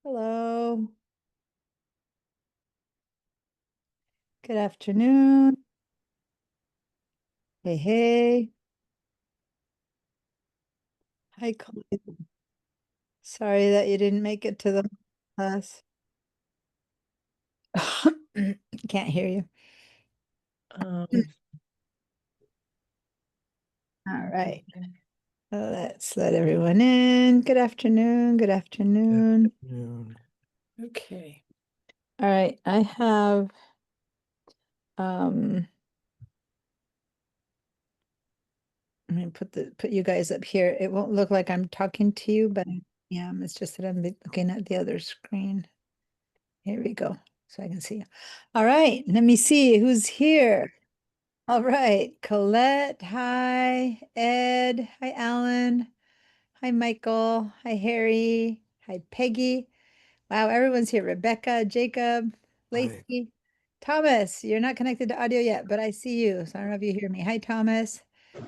Hello. Good afternoon. Hey, hey. Hi, Colleen. Sorry that you didn't make it to the class. Can't hear you. Um, All right. Let's let everyone in. Good afternoon. Good afternoon. Afternoon. Okay. All right. I have um I'm gonna put you guys up here. It won't look like I'm talking to you, but yeah, it's just that I'm looking at the other screen. Here we go. So I can see you. All right. Let me see who's here. All right, Colette, hi, Ed, hi, Alan, hi, Michael, hi, Harry, hi, Peggy. Wow, everyone's here. Rebecca, Jacob, Hi. Lacey, Thomas. You're not connected to audio yet, but I see you, so I don't know if you hear me. Hi, Thomas.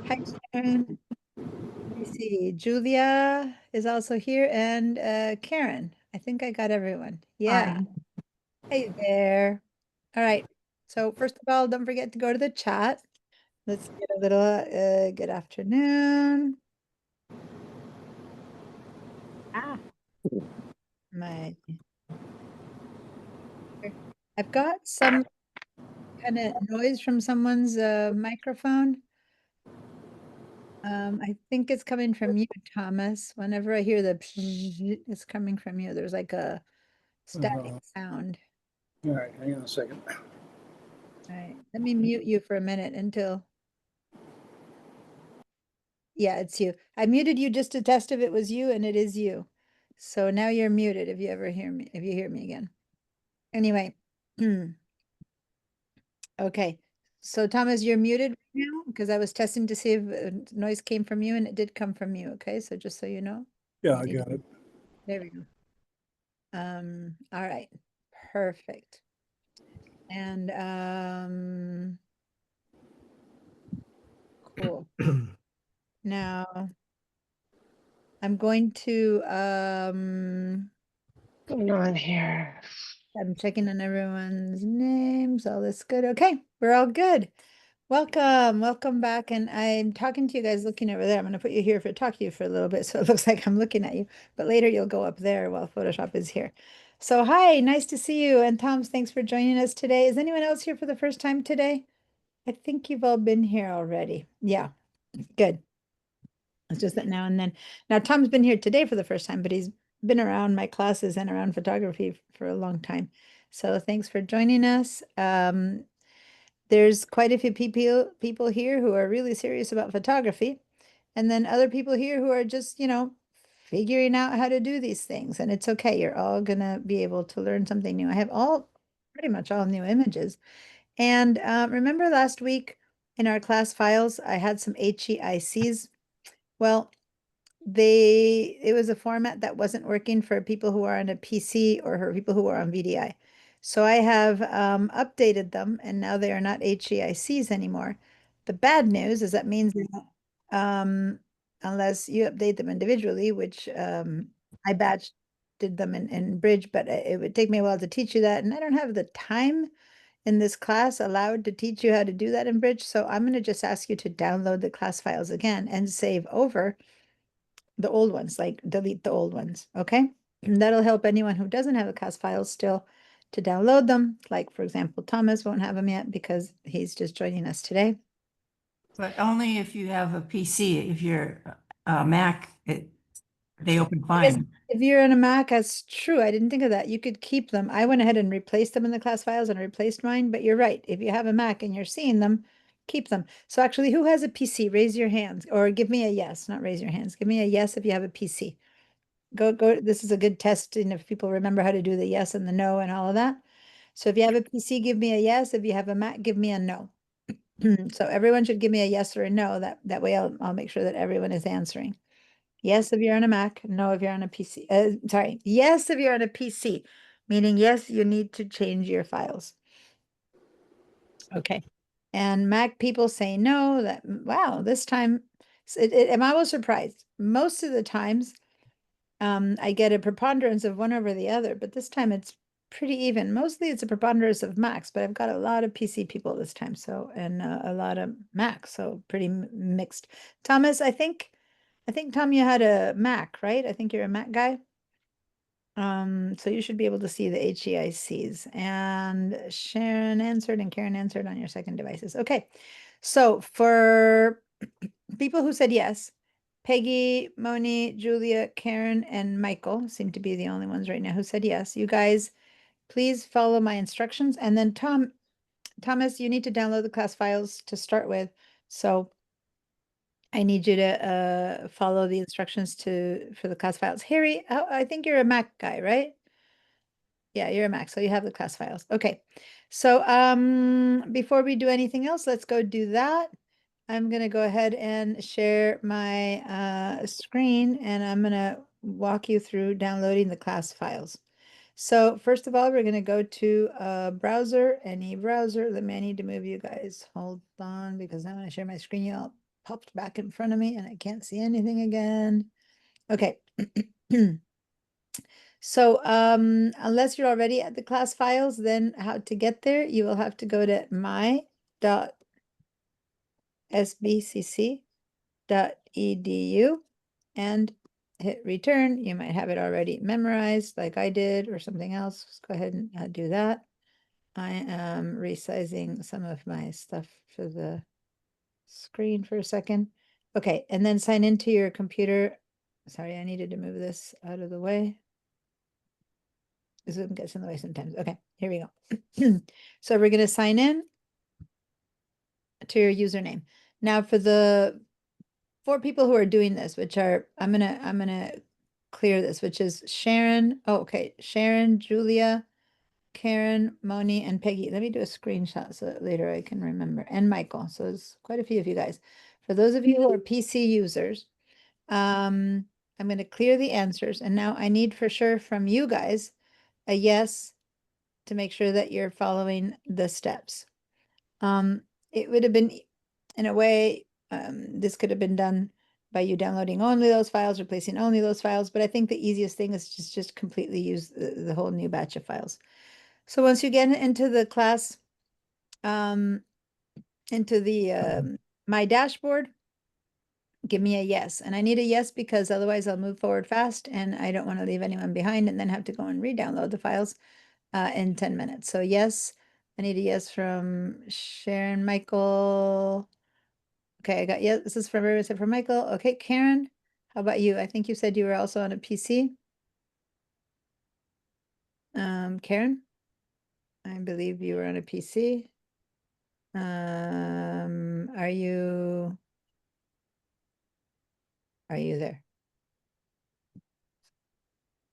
Hi, Sharon. Let me see. Julia is also here, and Karen. I think I got everyone. Yeah. Hi. Hey there. All right. So first of all, don't forget to go to the chat. Let's get a little good afternoon. Ah, my I've got some kind of noise from someone's microphone. I think it's coming from you, Thomas. Whenever I hear the it's coming from you. There's like a static All sound. right, hang on a second. All right. Let me mute you for a minute until yeah, it's you. I muted you just to test if it was you, and it is you. So now you're muted if you ever hear me, if you hear me again. Anyway, okay. So Thomas, you're muted right now because I was testing to see if noise came from you, and it did come from you. Okay, so just so you know, Yeah, you I need to, got it. there we go. All right, perfect. And cool. Now I'm going to Going on here? I'm checking on everyone's names. All this good. Okay, we're all good. Welcome, welcome back. And I'm talking to you guys looking over there. I'm going to put you here for talk to you for a little bit. So it looks like I'm looking at you, but later you'll go up there while Photoshop is here. So hi, nice to see you. And Tom's, thanks for joining us today. Is anyone else here for the first time today? I think you've all been here already. Yeah, good. It's just that now and then. Now, Tom's been here today for the first time, but he's been around my classes and around photography for a long time. So thanks for joining us. There's quite a few people here who are really serious about photography, and then other people here who are just, figuring out how to do these things. And it's okay. You're all gonna be able to learn something new. I have pretty much all new images. And remember last week in our class files, I had some HEICs. Well, it was a format that wasn't working for people who are on a PC or for people who are on VDI. So I have updated them and now they are not HEICs anymore. The bad news is that means that, unless you update them individually, which I batched did them in Bridge, but it would take me a while to teach you that. And I don't have the time in this class allowed to teach you how to do that in Bridge. So I'm going to just ask you to download the class files again and save over the old ones, like delete the old ones, okay? And that'll help anyone who doesn't have the CAS files still to download them. Like, for example, Thomas won't have them yet because he's just joining us today. But only if you have a PC. If you're a Mac, they open I guess fine. if you're on a Mac, that's true. I didn't think of that. You could keep them. I went ahead and replaced them in the class files and replaced mine, but you're right. If you have a Mac and you're seeing them, keep them. So actually, who has a PC? Raise your hands or give me a yes, not raise your hands. Give me a yes if you have a PC. Go. This is a good test, and if people remember how to do the yes and the no and all of that. So if you have a PC, give me a yes. If you have a Mac, give me a no. So everyone should give me a yes or a no. That way I'll make sure that everyone is answering. Yes if you're on a Mac, no if you're on a PC. Sorry, yes if you're on a PC, meaning yes, you need to change your files. Okay. And Mac people say no, wow, this time, I'm always surprised. Most of the times I get a preponderance of one over the other, but this time it's pretty even. Mostly it's a preponderance of Macs, but I've got a lot of PC people this time, so, and a lot of Macs, so pretty mixed. Thomas, I think Tom, you had a Mac, right? I think you're a Mac guy. So you should be able to see the HEICs, and Sharon answered and Karen answered on your second devices. Okay, so for people who said yes, Peggy, Moni, Julia, Karen, and Michael seem to be the only ones right now who said yes. You guys, please follow my instructions. And then Thomas, you need to download the class files to start with. So I need you to follow the instructions for the class files. Harry, I think you're a Mac guy, right? Yeah, you're a Mac, so you have the class files. Okay. So before we do anything else, let's go do that. I'm gonna go ahead and share my screen, and I'm gonna walk you through downloading the class files. So first of all, we're gonna go to a browser, any browser. I need to move you guys. Hold on, because I want to share my screen. You all popped back in front of me and I can't see anything again. Okay. So unless you're already at the class files, then how to get there, you will have to go to my.sbcc.edu and hit return. You might have it already memorized like I did or something else. Let's go ahead and do that. I am resizing some of my stuff for the screen for a second. Okay, and then sign into your computer. Sorry, I needed to move this out of the way. Zoom gets in the way sometimes. Okay, here we go. So we're going to sign in to your username. Now for the 4 people who are doing this, which are, I'm gonna clear this, which is Sharon. Oh, okay. Sharon, Julia, Karen, Moni, and Peggy. Let me do a screenshot so that later I can remember. And Michael. So there's quite a few of you guys. For those of you who are PC users, I'm going to clear the answers. And now I need for sure from you guys a yes to make sure that you're following the steps. It would have been, in a way, this could have been done by you downloading only those files, replacing only those files, but I think the easiest thing is just completely use the whole new batch of files. So once you get into the class, into the my dashboard, give me a yes. And I need a yes because otherwise I'll move forward fast and I don't want to leave anyone behind and then have to go and re-download the files in 10 minutes. So yes, I need a yes from Sharon, Michael. Okay, I got yes. This is from everyone except for Michael. Okay, Karen, how about you? I think you said you were also on a PC. Karen, I believe you were on a PC. Are you there?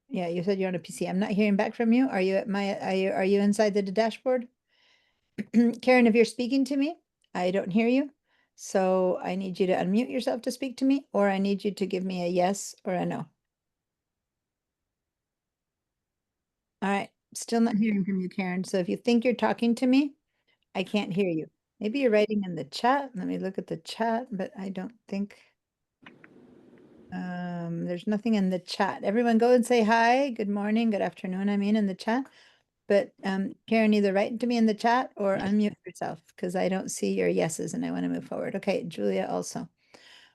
Yeah, you said you're on a PC. I'm not hearing back from you. Are you at my, are you inside the dashboard? Karen, if you're speaking to me, I don't hear you. So I need you to unmute yourself to speak to me, or I need you to give me a yes or a no. All right, still not hearing from you, Karen. So if you think you're talking to me, I can't hear you. Maybe you're writing in the chat. Let me look at the chat, but I don't think there's nothing in the chat. Everyone go and say hi, good morning, good afternoon, I mean, in the chat. But Karen, either write to me in the chat or unmute yourself because I don't see your yeses and I want to move forward. Okay, Julia also.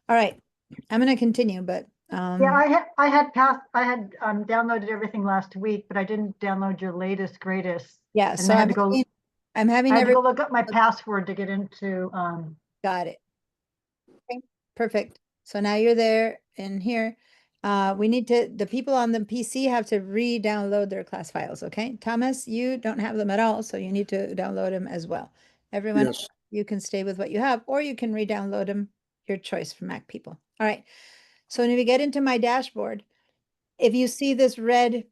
All right, I'm going to continue, but Yeah, I had downloaded everything last week, but I didn't download your latest greatest. yeah, And so I had I'm to go. having I had to go everyone. look up my password to get into. Got it. Okay, perfect. So now you're there in here. We need to, the people on the PC have to re-download their class files, okay? Thomas, you don't have them at all, so you need to download them as well. Everyone, Yes. you can stay with what you have, or you can re-download them, your choice for Mac people. All right. So when we get into my dashboard, if you see this red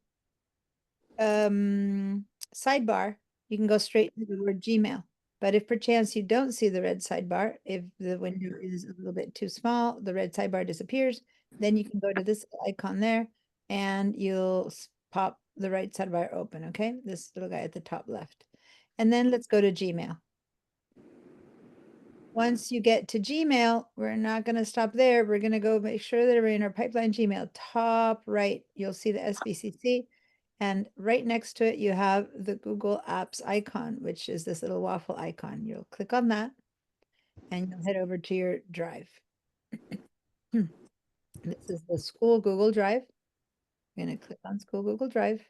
sidebar, you can go straight to the word Gmail. But if perchance you don't see the red sidebar, if the window is a little bit too small, the red sidebar disappears, then you can go to this icon there and you'll pop the right sidebar open, okay? This little guy at the top left. And then let's go to Gmail. once you get to Gmail, we're not going to stop there. We're going to go make sure that we're in our pipeline Gmail. Top right, you'll see the SBCC. And right next to it, you have the Google Apps icon, which is this little waffle icon. You'll click on that and you'll head over to your drive. This is the school Google Drive. I'm going to click on school Google Drive.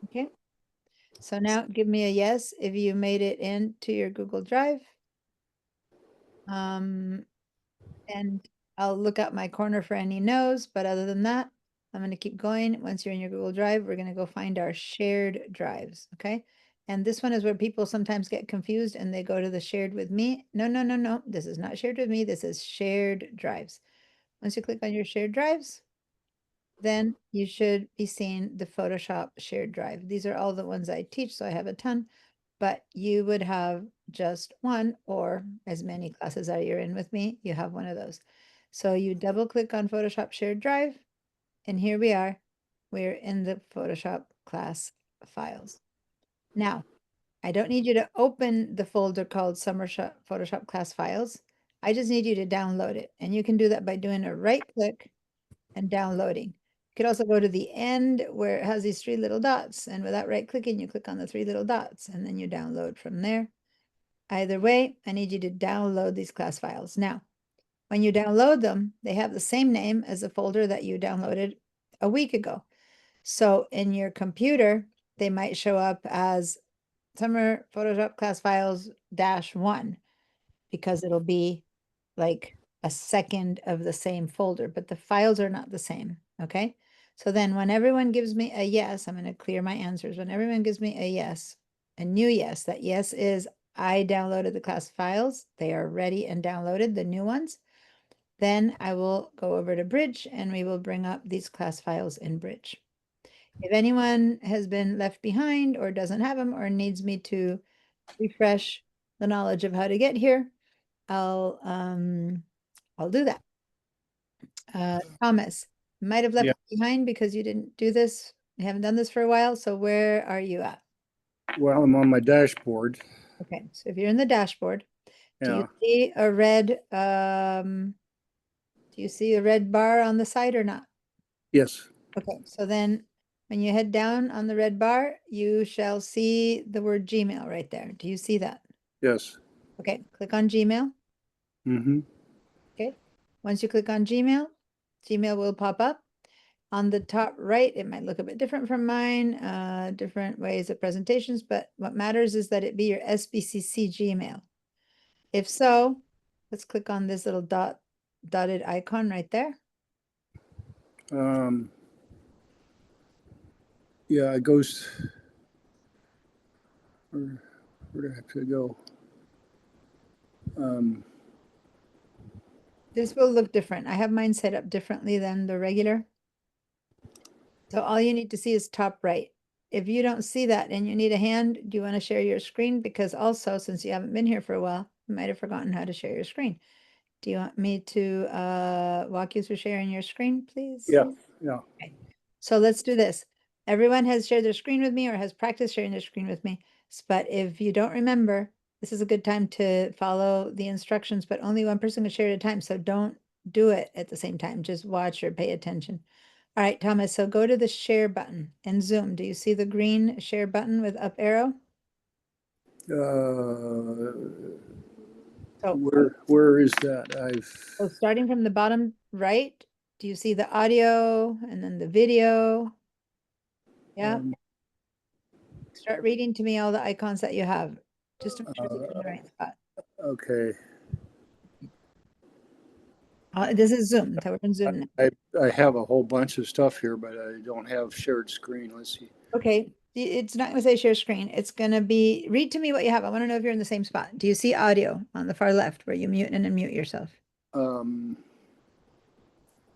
Okay. So now give me a yes if you made it into your Google Drive. And I'll look out my corner for any no's, but other than that, I'm going to keep going. Once you're in your Google Drive, we're going to go find our shared drives, okay? And this one is where people sometimes get confused and they go to the shared with me. No, no, no, no. This is not shared with me. This is shared drives. Once you click on your shared drives, then you should be seeing the Photoshop shared drive. These are all the ones I teach, so I have a ton, but you would have just one or as many classes as you're in with me, you have one of those. So you double click on Photoshop shared drive, and here we are. We're in the Photoshop class files. Now, I don't need you to open the folder called Photoshop class files. I just need you to download it. And you can do that by doing a right click and downloading. You could also go to the end where it has these three little dots, and without right clicking, you click on the three little dots and then you download from there. Either way, I need you to download these class files. Now, when you download them, they have the same name as the folder that you downloaded a week ago. So in your computer, they might show up as Summer Photoshop class files -1 because it'll be like a second of the same folder, but the files are not the same, okay? So then when everyone gives me a yes, I'm going to clear my answers. When everyone gives me a yes, a new yes, that yes is I downloaded the class files. They are ready and downloaded, the new ones. Then I will go over to Bridge and we will bring up these class files in Bridge. If anyone has been left behind or doesn't have them or needs me to refresh the knowledge of how to get here, I'll do that. Thomas, you might have left behind because you didn't do this. You haven't done this for a while. So where are you at? Well, I'm on my dashboard. Okay, so if you're in the dashboard, do Yeah, you see a red bar on the side or not? yes, Okay, so then when you head down on the red bar, you shall see the word Gmail right there. Do you see that? yes. Okay, click on Gmail. Mm-hmm. Okay, once you click on Gmail, Gmail will pop up. On the top right, it might look a bit different from mine, different ways of presentations, but what matters is that it be your SBCC Gmail. If so, let's click on this little dotted icon right there. Yeah, it goes. Where did I have to go? This will look different. I have mine set up differently than the regular. So all you need to see is top right. If you don't see that and you need a hand, do you want to share your screen? Because also, since you haven't been here for a while, you might have forgotten how to share your screen. Do you want me to walk you through sharing your screen, please? Yeah. Okay. So let's do this. Everyone has shared their screen with me or has practiced sharing their screen with me. But if you don't remember, this is a good time to follow the instructions, but only one person can share at a time. So don't do it at the same time. Just watch or pay attention. All right, Thomas, so go to the share button and Zoom. Do you see the green share button with up arrow? So Where is that? So starting from the bottom right, do you see the audio and then the video? Yeah. Start reading to me all the icons that you have, just to make sure you're in the right spot. Okay. This is Zoom, so we're in Zoom now. I have a whole bunch of stuff here, but I don't have shared screen. Let's see. Okay, it's not gonna say share screen. It's gonna be, read to me what you have. I wanna know if you're in the same spot. Do you see audio on the far left where you mute and unmute yourself? If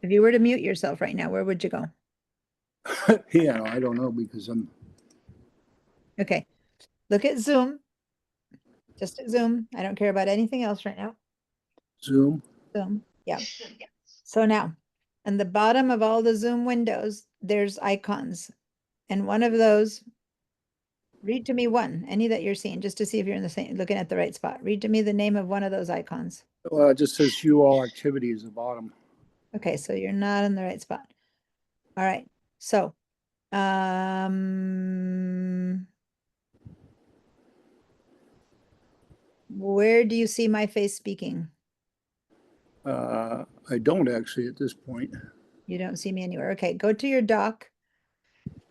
you were to mute yourself right now, where would you go? Yeah, I don't know because I'm. Okay, look at Zoom. Just at Zoom. I don't care about anything else right now. Zoom. Zoom, yeah. So now, on the bottom of all the Zoom windows, there's icons. And one of those Read to me one, any that you're seeing, just to see if you're in the same, looking at the right spot. Read to me the name of one of those icons. Well, it just says view all activities at the bottom. Okay, so you're not in the right spot. All right, so, where do you see my face speaking? I don't actually at this point. You don't see me anywhere. Okay, go to your dock.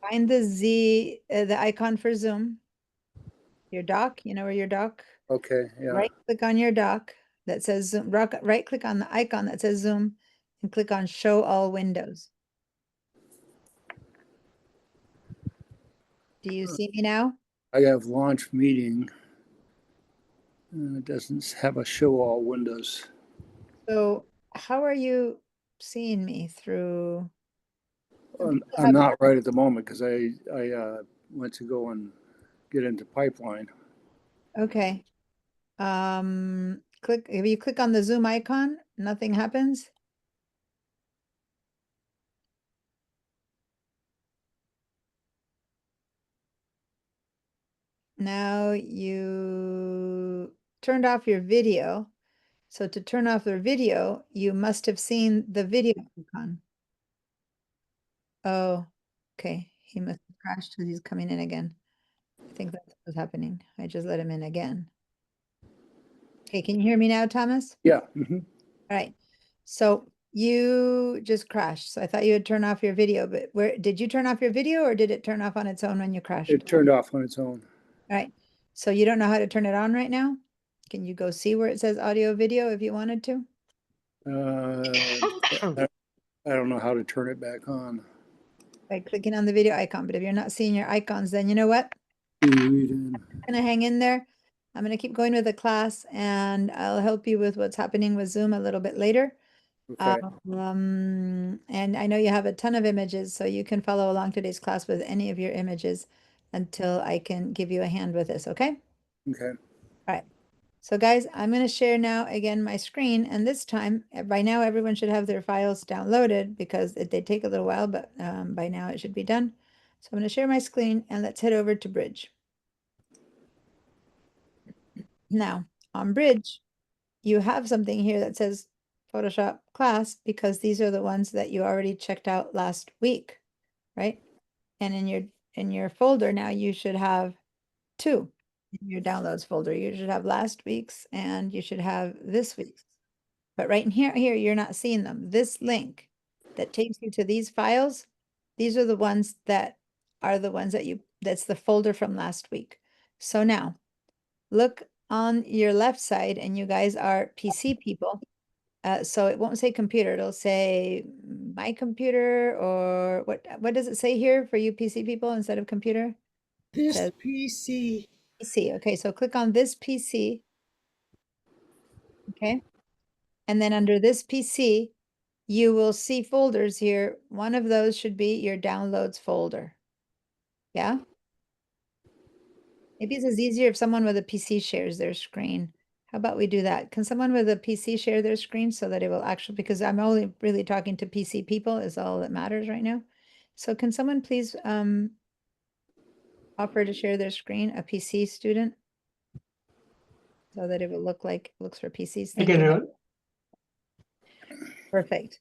Find the icon for Zoom. Your dock, you know where your dock? Okay, yeah. Right click on your dock that says Zoom, right click on the icon that says Zoom and click on Show All Windows. Do you see me now? I have launch meeting. And it doesn't have a show all windows. So how are you seeing me through? Some people I'm have- not right at the moment because I went to go and get into pipeline. Okay. If you click on the Zoom icon, nothing happens. Now you turned off your video. So to turn off the video, you must have seen the video icon. Oh, okay. He must have crashed because he's coming in again. I think that's what's happening. I just let him in again. Okay, can you hear me now, Thomas? Yeah. All right. So you just crashed. So I thought you would turn off your video, but did you turn off your video or did it turn off on its own when you crashed? It turned off on its own. All right. So you don't know how to turn it on right now? Can you go see where it says audio video if you wanted to? I don't know how to turn it back on. By clicking on the video icon. But if you're not seeing your icons, then you know what? Read in. Gonna hang in there. I'm gonna keep going with the class and I'll help you with what's happening with Zoom a little bit later. Okay. And I know you have a ton of images, so you can follow along today's class with any of your images until I can give you a hand with this, okay? Okay. All right. So guys, I'm going to share now again my screen, and this time, by now everyone should have their files downloaded because they take a little while, but by now it should be done. So I'm going to share my screen and let's head over to Bridge. Now, on Bridge, you have something here that says Photoshop class because these are the ones that you already checked out last week, right? And in your folder now you should have two. In your downloads folder, you should have last week's and you should have this week's. But right in here, you're not seeing them. This link that takes you to these files, these are the ones that that's the folder from last week. So now look on your left side and you guys are PC people. So it won't say computer, it'll say my computer or what does it say here for you PC people instead of computer? This Says PC. PC. Okay, so click on this PC. Okay. And then under this PC, you will see folders here. One of those should be your downloads folder. Yeah. Maybe this is easier if someone with a PC shares their screen. How about we do that? Can someone with a PC share their screen so that it will actually, because I'm only really talking to PC people is all that matters right now. So can someone please offer to share their screen, a PC student? So that it will look like it looks for PCs. I Thank can you. do it. Perfect.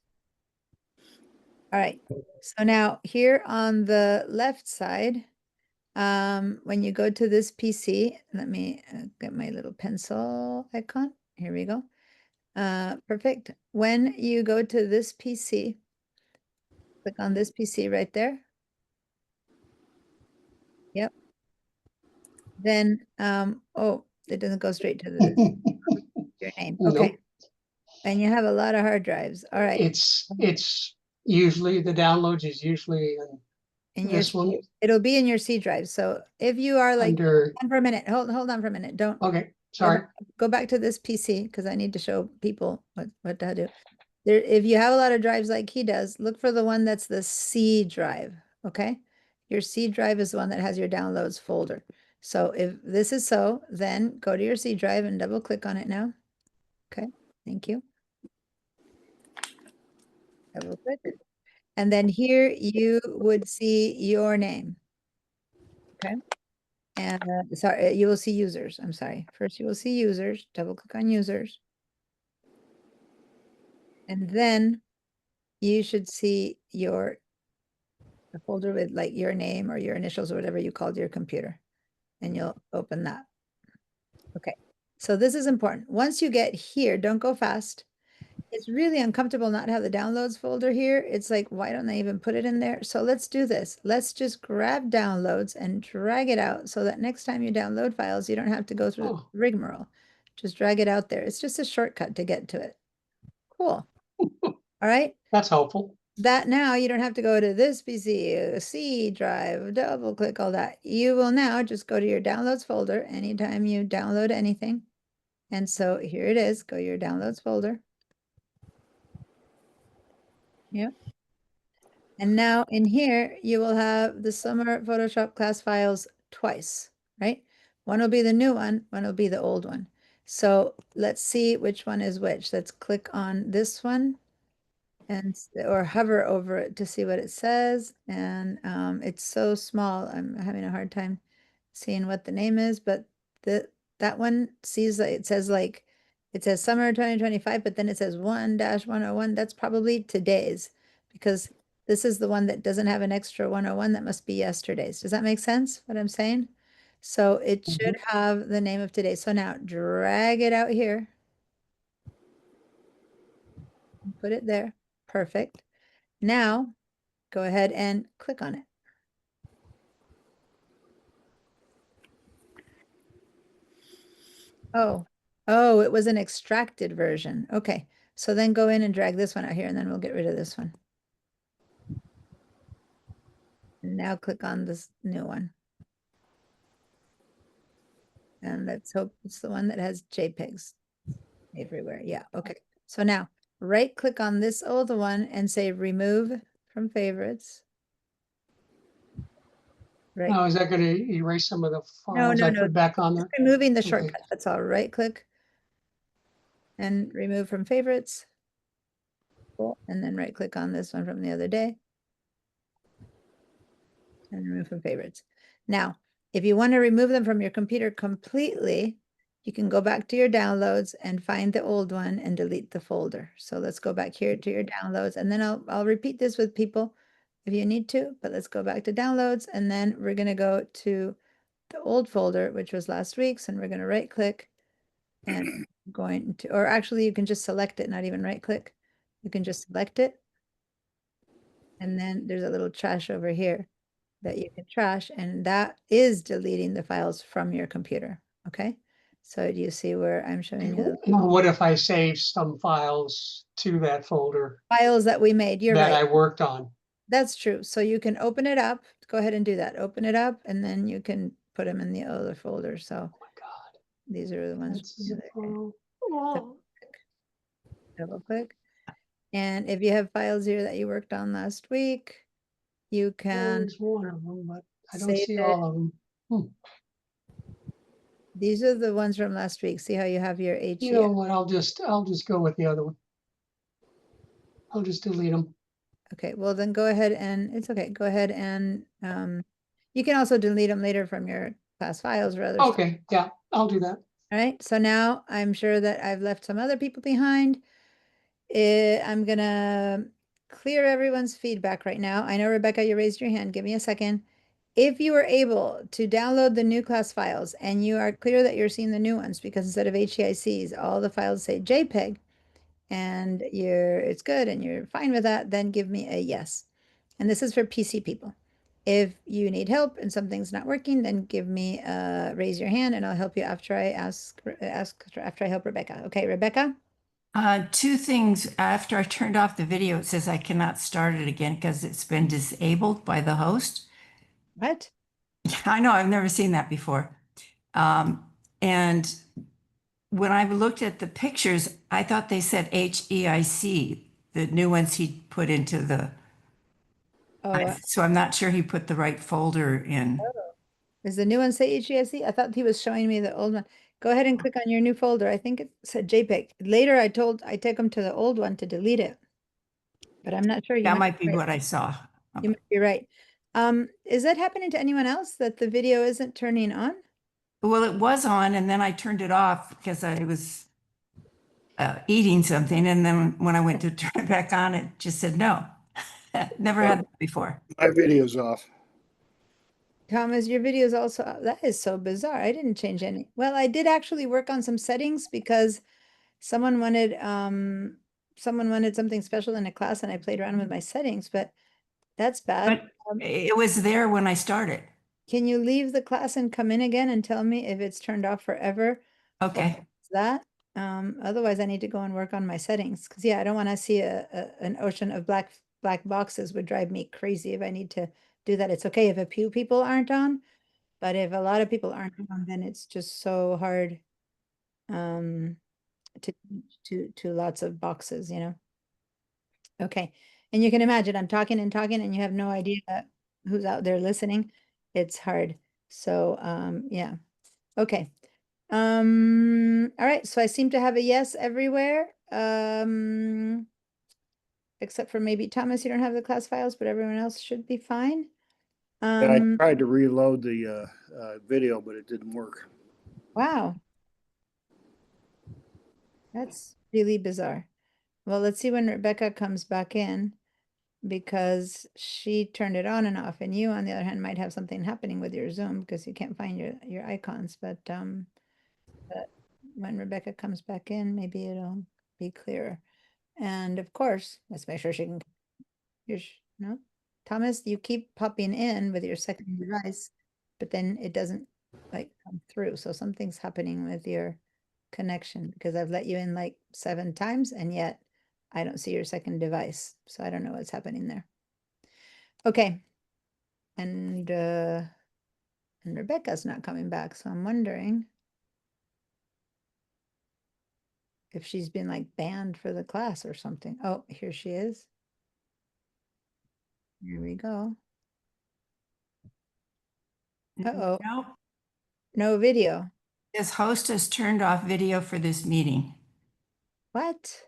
All right. So now here on the left side, when you go to this PC, let me get my little pencil icon. Here we go. Perfect. When you go to this PC, click on this PC right there. Yep. Then, oh, it doesn't go straight to your name. Okay. Nope. And you have a lot of hard drives. All right. It's usually the downloads is usually In your this one it'll be in your C drive. So if you are like, under, hold on for a minute, hold on for a minute. Don't okay, sorry. go back to this PC because I need to show people what to do. There, if you have a lot of drives like he does, look for the one that's the C drive. Okay. Your C drive is the one that has your downloads folder. So if this is so, then go to your C drive and double click on it now. Okay. Thank you. Double click. And then here you would see your name. Okay. And sorry, you will see users. I'm sorry. First, you will see users. Double click on users. And then you should see your a folder with like your name or your initials or whatever you called your computer. And you'll open that. Okay. So this is important. Once you get here, don't go fast. It's really uncomfortable not to have the downloads folder here. It's like, why don't they even put it in there? So let's do this. Let's just grab downloads and drag it out so that next time you download files, you don't have to go through Oh. the rigmarole. Just drag it out there. It's just a shortcut to get to it. Cool. All right. That's helpful. That now you don't have to go to this PC, C drive, double click all that. You will now just go to your downloads folder anytime you download anything. And so here it is. Go to your downloads folder. Yep. And now in here, you will have the summer Photoshop class files twice, right? One will be the new one will be the old one. So let's see which one is which. Let's click on this one and or hover over it to see what it says. And it's so small, I'm having a hard time seeing what the name is, but that one sees like it says summer 2025, but then it says 1-101. That's probably today's, because this is the one that doesn't have an extra 101. That must be yesterday's. Does that make sense what I'm saying? So it should have the name of today. So now drag it out here. Put it there. Perfect. Now go ahead and click on it. Oh, it was an extracted version. Okay. So then go in and drag this one out here and then we'll get rid of this one. And now click on this new one. And let's hope it's the one that has JPEGs everywhere. Yeah, okay. So now right click on this old one and say remove from favorites. Right. Now, is that going to erase some of the No, files no, I no. put back on there? Just removing the Okay. shortcut. That's all. Right click and remove from favorites. Cool. And then right click on this one from the other day. And remove from favorites. Now, if you want to remove them from your computer completely, you can go back to your downloads and find the old one and delete the folder. So let's go back here to your downloads, and then I'll repeat this with people if you need to, but let's go back to downloads, and then we're going to go to the old folder, which was last week's, and we're going to right click and going to, or actually you can just select it, not even right click. You can just select it. And then there's a little trash over here that you can trash, and that is deleting the files from your computer. Okay. So do you see where I'm showing you the What if I save some files to that folder files that we made? You're that right. I worked on? That's true. So you can open it up. Go ahead and do that. Open it up, and then you can put them in the other folder. So Oh my God. these are the ones. That's from the other day. so- oh. Double click. And if you have files here that you worked on last week, you can There's one of them, but I don't save see it. all of them. These are the ones from last week. See how you have your HE? You know what? I'll just go with the other one. I'll just delete them. Okay, well then go ahead and it's okay. Go ahead and you can also delete them later from your class files or other stuff. Okay, yeah, I'll do that. All right, so now I'm sure that I've left some other people behind. I'm gonna clear everyone's feedback right now. I know, Rebecca, you raised your hand. Give me a second. If you are able to download the new class files and you are clear that you're seeing the new ones, because instead of HEICs, all the files say JPEG, and it's good and you're fine with that, then give me a yes. And this is for PC people. If you need help and something's not working, then give me raise your hand and I'll help you after I after I help Rebecca. Okay, Rebecca? Two things. After I turned off the video, it says I cannot start it again because it's been disabled by the host. What? I know, I've never seen that before. And when I looked at the pictures, I thought they said HEIC, the new ones he put into the, Oh, so I'm not sure he put the right folder in. is the new one say HEIC? I thought he was showing me the old one. Go ahead and click on your new folder. I think it said JPEG. Later, I take him to the old one to delete it. But I'm not sure. You That might might be right. what I saw. You might be right. Is that happening to anyone else that the video isn't turning on? Well, it was on and then I turned it off because I was eating something. And then when I went to turn it back on, it just said no. Never had that before. My video's off. Thomas, your video is also, that is so bizarre. I didn't change any. Well, I did actually work on some settings because someone wanted something special in a class and I played around with my settings, but that's bad. But it was there when I started. Can you leave the class and come in again and tell me if it's turned off forever? Okay. That. Otherwise I need to go and work on my settings because yeah, I don't want to see an ocean of black boxes would drive me crazy if I need to do that. It's okay if a few people aren't on, but if a lot of people aren't on, then it's just so hard to lots of boxes, you know. Okay. And you can imagine I'm talking and talking and you have no idea who's out there listening. It's hard. So yeah. Okay. All right, so I seem to have a yes everywhere. Except for maybe Thomas, you don't have the class files, but everyone else should be fine. And I tried to reload the video, but it didn't work. Wow. That's really bizarre. Well, let's see when Rebecca comes back in because she turned it on and off, and you, on the other hand, might have something happening with your Zoom because you can't find your icons. But when Rebecca comes back in, maybe it'll be clearer. And of course, let's make sure she can. No, Thomas, you keep popping in with your second device, but then it doesn't like come through. So something's happening with your connection because I've let you in like 7 times and yet I don't see your second device. So I don't know what's happening there. Okay. And Rebecca's not coming back. So I'm wondering if she's been like banned for the class or something. Oh, here she is. Here we go. Uh-oh. Nope. No video. This host has turned off video for this meeting. What?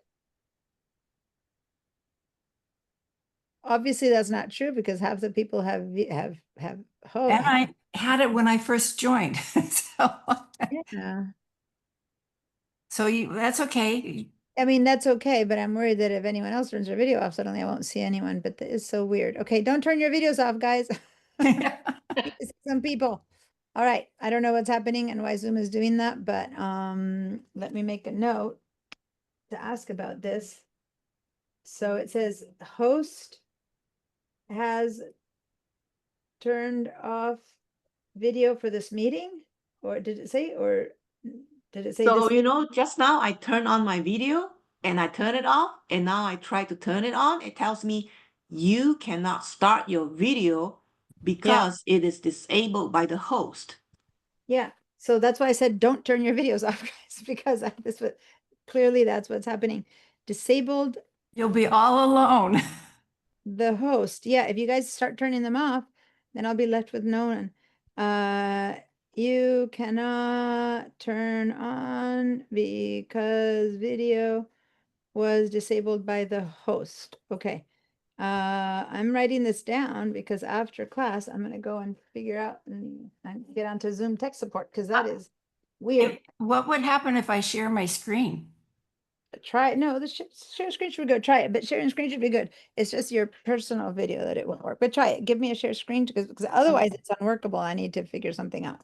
Obviously, that's not true because half the people have And I had it when I first joined. yeah. So that's okay. I mean, that's okay, but I'm worried that if anyone else turns their video off, suddenly I won't see anyone. But that is so weird. Okay, don't turn your videos off, guys. Some people. All right. I don't know what's happening and why Zoom is doing that, but let me make a note to ask about this. So it says host has turned off video for this meeting, or did it say, or did it say So, this? you know, just now I turned on my video and I turn it off, and now I try to turn it on. It tells me you cannot start your video because it is disabled by the host. Yeah. So that's why I said don't turn your videos off, guys, because this was clearly that's what's happening. Disabled You'll be all alone. the host. Yeah, if you guys start turning them off, then I'll be left with no one. You cannot turn on because video was disabled by the host. Okay. I'm writing this down because after class, I'm going to go and figure out and get onto Zoom tech support because that is weird. What would happen if I share my screen? Try it. No, the share screen should be good. Try it, but sharing screen should be good. It's just your personal video that it won't work. But try it. Give me a share screen because otherwise it's unworkable. I need to figure something out.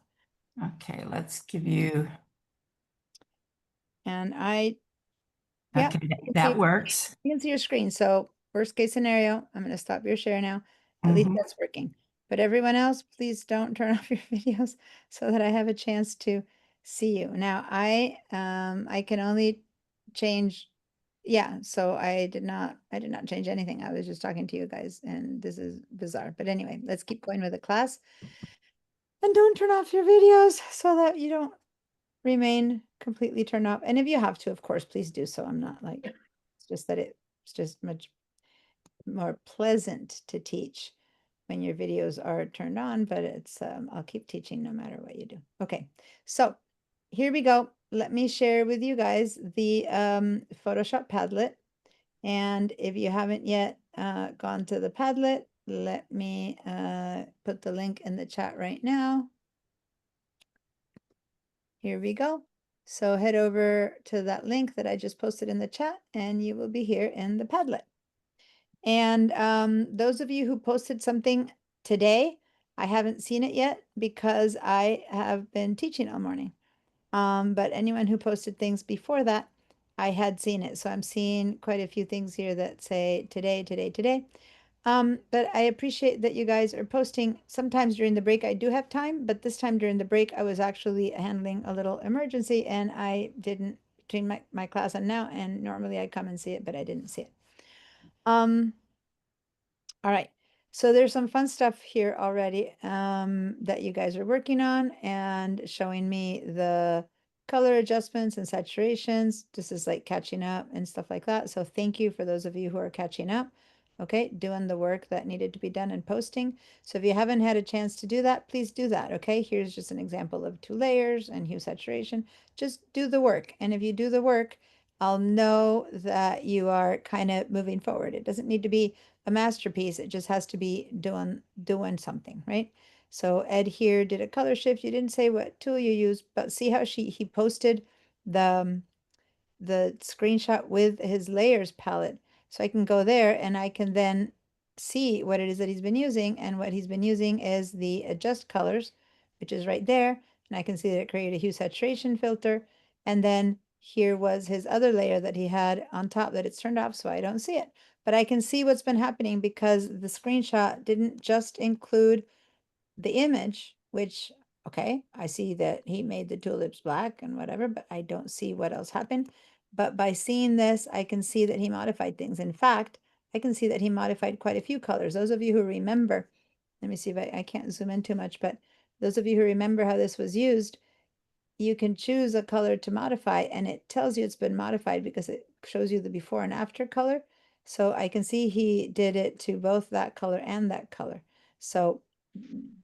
Okay, let's give you. And yeah, Okay, that works. you can see your screen. So worst case scenario, I'm going to stop your share now. At least that's working. But everyone else, please don't turn off your videos so that I have a chance to see you. Now I can only change. Yeah, so I did not change anything. I was just talking to you guys and this is bizarre. But anyway, let's keep going with the class. And don't turn off your videos so that you don't remain completely turned off. And if you have to, of course, please do so. I'm not like, it's just that it's just much more pleasant to teach when your videos are turned on, but it's, I'll keep teaching no matter what you do. Okay, so here we go. Let me share with you guys the Photoshop Padlet. And if you haven't yet gone to the Padlet, let me put the link in the chat right now. Here we go. So head over to that link that I just posted in the chat and you will be here in the Padlet. And those of you who posted something today, I haven't seen it yet because I have been teaching all morning. But anyone who posted things before that, I had seen it. So I'm seeing quite a few things here that say today, today, today. But I appreciate that you guys are posting. Sometimes during the break, I do have time, but this time during the break, I was actually handling a little emergency and I didn't between my class and now, and normally I come and see it, but I didn't see it. All right. So there's some fun stuff here already that you guys are working on and showing me the color adjustments and saturations. This is like catching up and stuff like that. So thank you for those of you who are catching up. Okay, doing the work that needed to be done and posting. So if you haven't had a chance to do that, please do that. Okay, here's just an example of 2 layers and hue saturation. Just do the work. And if you do the work, I'll know that you are kind of moving forward. It doesn't need to be a masterpiece. It just has to be doing something, right? So Ed here did a color shift. You didn't say what tool you used, but see how he posted the screenshot with his layers palette. So I can go there and I can then see what it is that he's been using. And what he's been using is the adjust colors, which is right there. And I can see that it created a hue saturation filter. And then here was his other layer that he had on top that it's turned off, so I don't see it. But I can see what's been happening because the screenshot didn't just include the image, which, okay, I see that he made the tulips black and whatever, but I don't see what else happened. But by seeing this, I can see that he modified things. In fact, I can see that he modified quite a few colors. Those of you who remember, let me see if I can't zoom in too much, but those of you who remember how this was used, you can choose a color to modify and it tells you it's been modified because it shows you the before and after color. So I can see he did it to both that color and that color. So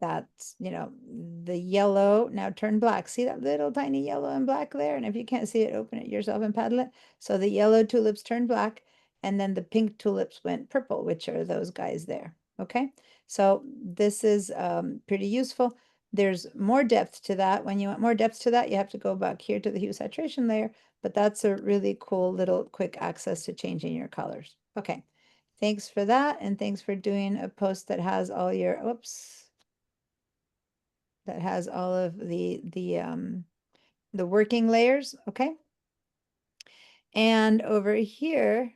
that's, the yellow now turned black. See that little tiny yellow and black there? And if you can't see it, open it yourself in Padlet. So the yellow tulips turned black and then the pink tulips went purple, which are those guys there. Okay, so this is pretty useful. There's more depth to that. When you want more depth to that, you have to go back here to the hue saturation layer, but that's a really cool little quick access to changing your colors. Okay, thanks for that. And thanks for doing a post that has all your, whoops, that has all of the working layers. Okay. And over here,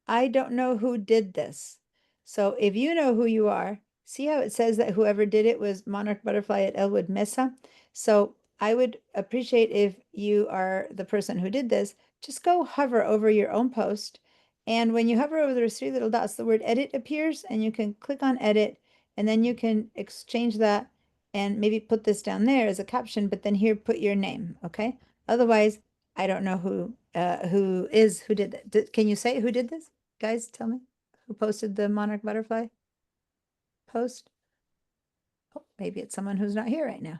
I don't know who did this. So if you know who you are, see how it says that whoever did it was Monarch Butterfly at Elwood Mesa? So I would appreciate if you are the person who did this, just go hover over your own post. And when you hover over those 3 little dots, the word edit appears and you can click on edit and then you can exchange that and maybe put this down there as a caption, but then here put your name, okay? Otherwise, I don't know who did that. Can you say who did this? Guys, tell me who posted the Monarch Butterfly post? Oh, maybe it's someone who's not here right now.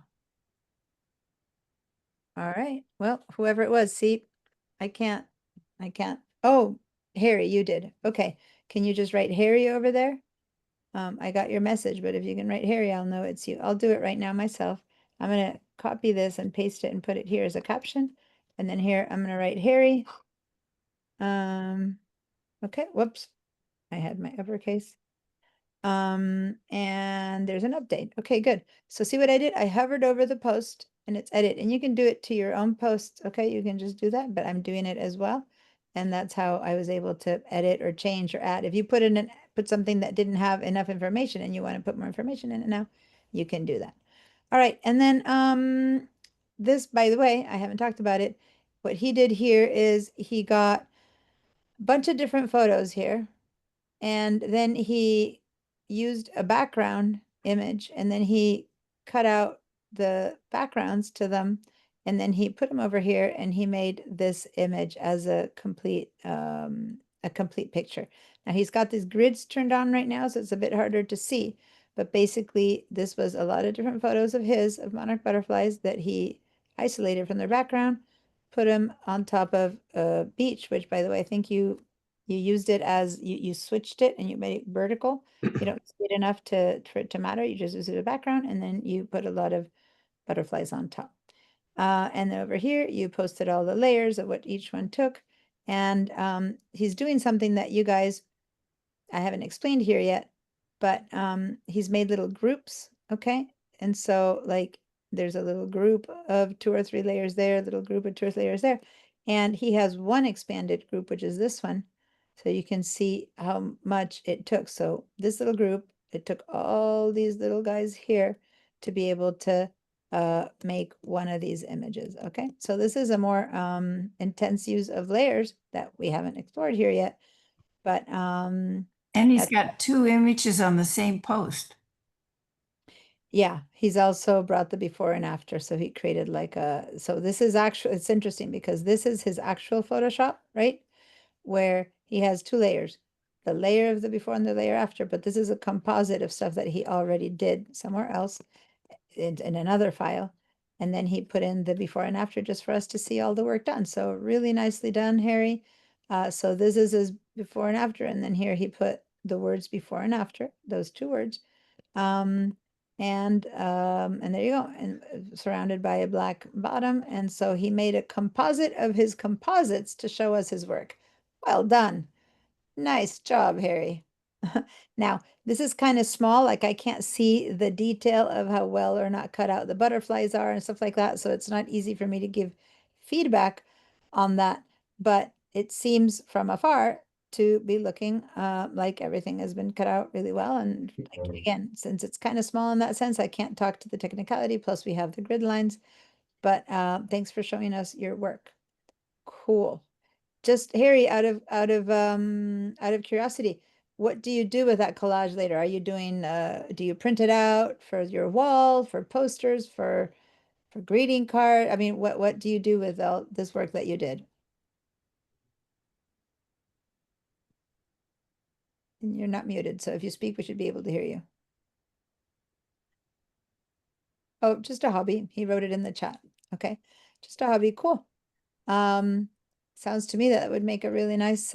All right. Well, whoever it was, see, I can't. Oh, Harry, you did. Okay. Can you just write Harry over there? I got your message, but if you can write Harry, I'll know it's you. I'll do it right now myself. I'm going to copy this and paste it and put it here as a caption. And then here, I'm going to write Harry. Okay. Whoops. I had my uppercase. And there's an update. Okay, good. So see what I did? I hovered over the post and it's edit, and you can do it to your own posts. Okay, you can just do that, but I'm doing it as well. And that's how I was able to edit or change or add. If you put something that didn't have enough information and you want to put more information in it now, you can do that. All right. And then this, by the way, I haven't talked about it. What he did here is he got a bunch of different photos here. And then he used a background image and then he cut out the backgrounds to them. And then he put them over here and he made this image as a complete picture. Now he's got these grids turned on right now, so it's a bit harder to see. But basically, this was a lot of different photos of monarch butterflies that he isolated from their background, put them on top of a beach, which, by the way, I think you You used it as you switched it and you made it vertical. You don't see it enough for it to matter. You just use it as a background and then you put a lot of butterflies on top. And then over here, you posted all the layers of what each one took. And he's doing something that you guys, I haven't explained here yet, but he's made little groups, okay? And so like there's a little group of 2 or 3 layers there, a little group of 2 or 3 layers there. And he has one expanded group, which is this one. So you can see how much it took. So this little group, it took all these little guys here to be able to make one of these images, okay? So this is a more intense use of layers that we haven't explored here yet, but And he's that's- got 2 images on the same post. yeah, he's also brought the before and after. So he created like so this is actually, it's interesting because this is his actual Photoshop, right? Where he has 2 layers, the layer of the before and the layer after, but this is a composite of stuff that he already did somewhere else in another file. And then he put in the before and after just for us to see all the work done. So really nicely done, Harry. So this is his before and after. And then here he put the words before and after, those 2 words. And there you go, and surrounded by a black bottom. And so he made a composite of his composites to show us his work. Well done. Nice job, Harry. Now, this is kind of small, like I can't see the detail of how well or not cut out the butterflies are and stuff like that. So it's not easy for me to give feedback on that, but it seems from afar to be looking like everything has been cut out really well. And like, again, since it's kind of small in that sense, I can't talk to the technicality. Plus we have the grid lines, but thanks for showing us your work. Cool. Just Harry, out of curiosity, what do you do with that collage later? Are you doing do you print it out for your wall, for posters, for greeting card? I mean, what do you do with all this work that you did? And you're not muted, so if you speak, we should be able to hear you. Oh, just a hobby. He wrote it in the chat. Okay. Just a hobby. Cool. Sounds to me that would make a really nice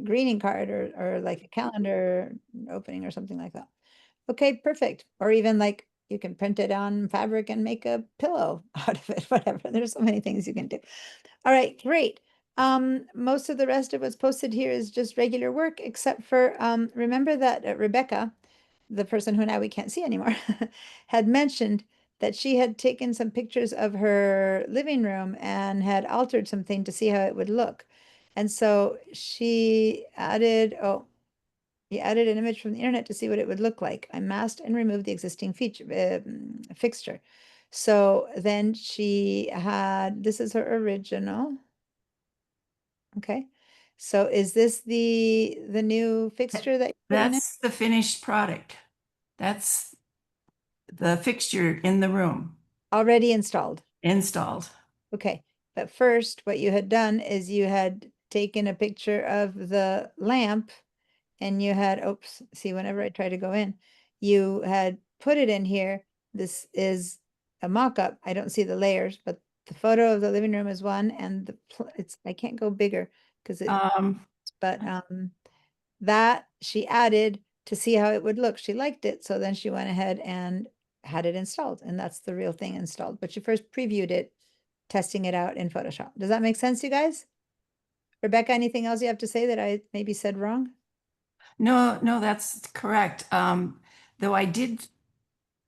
greeting card or like a calendar opening or something like that. Okay, perfect. Or even like you can print it on fabric and make a pillow out of it, whatever. There's so many things you can do. All right, great. Most of the rest of what's posted here is just regular work, except for remember that Rebecca, the person who now we can't see anymore, had mentioned that she had taken some pictures of her living room and had altered something to see how it would look. And so she added, he added an image from the internet to see what it would look like. I masked and removed the existing fixture. So then she had, this is her original. Okay. So is this the new fixture that you're putting in? That's the finished product. That's the fixture in the room Already installed? installed. Okay, but first, what you had done is you had taken a picture of the lamp and you had, oops, see, whenever I try to go in, you had put it in here. This is a mock-up. I don't see the layers, but the photo of the living room is one and it's, I can't go bigger because it, but that she added to see how it would look. She liked it, so then she went ahead and had it installed, and that's the real thing installed. But she first previewed it, testing it out in Photoshop. Does that make sense, you guys? Rebecca, anything else you have to say that I maybe said wrong? No, that's correct. Though I did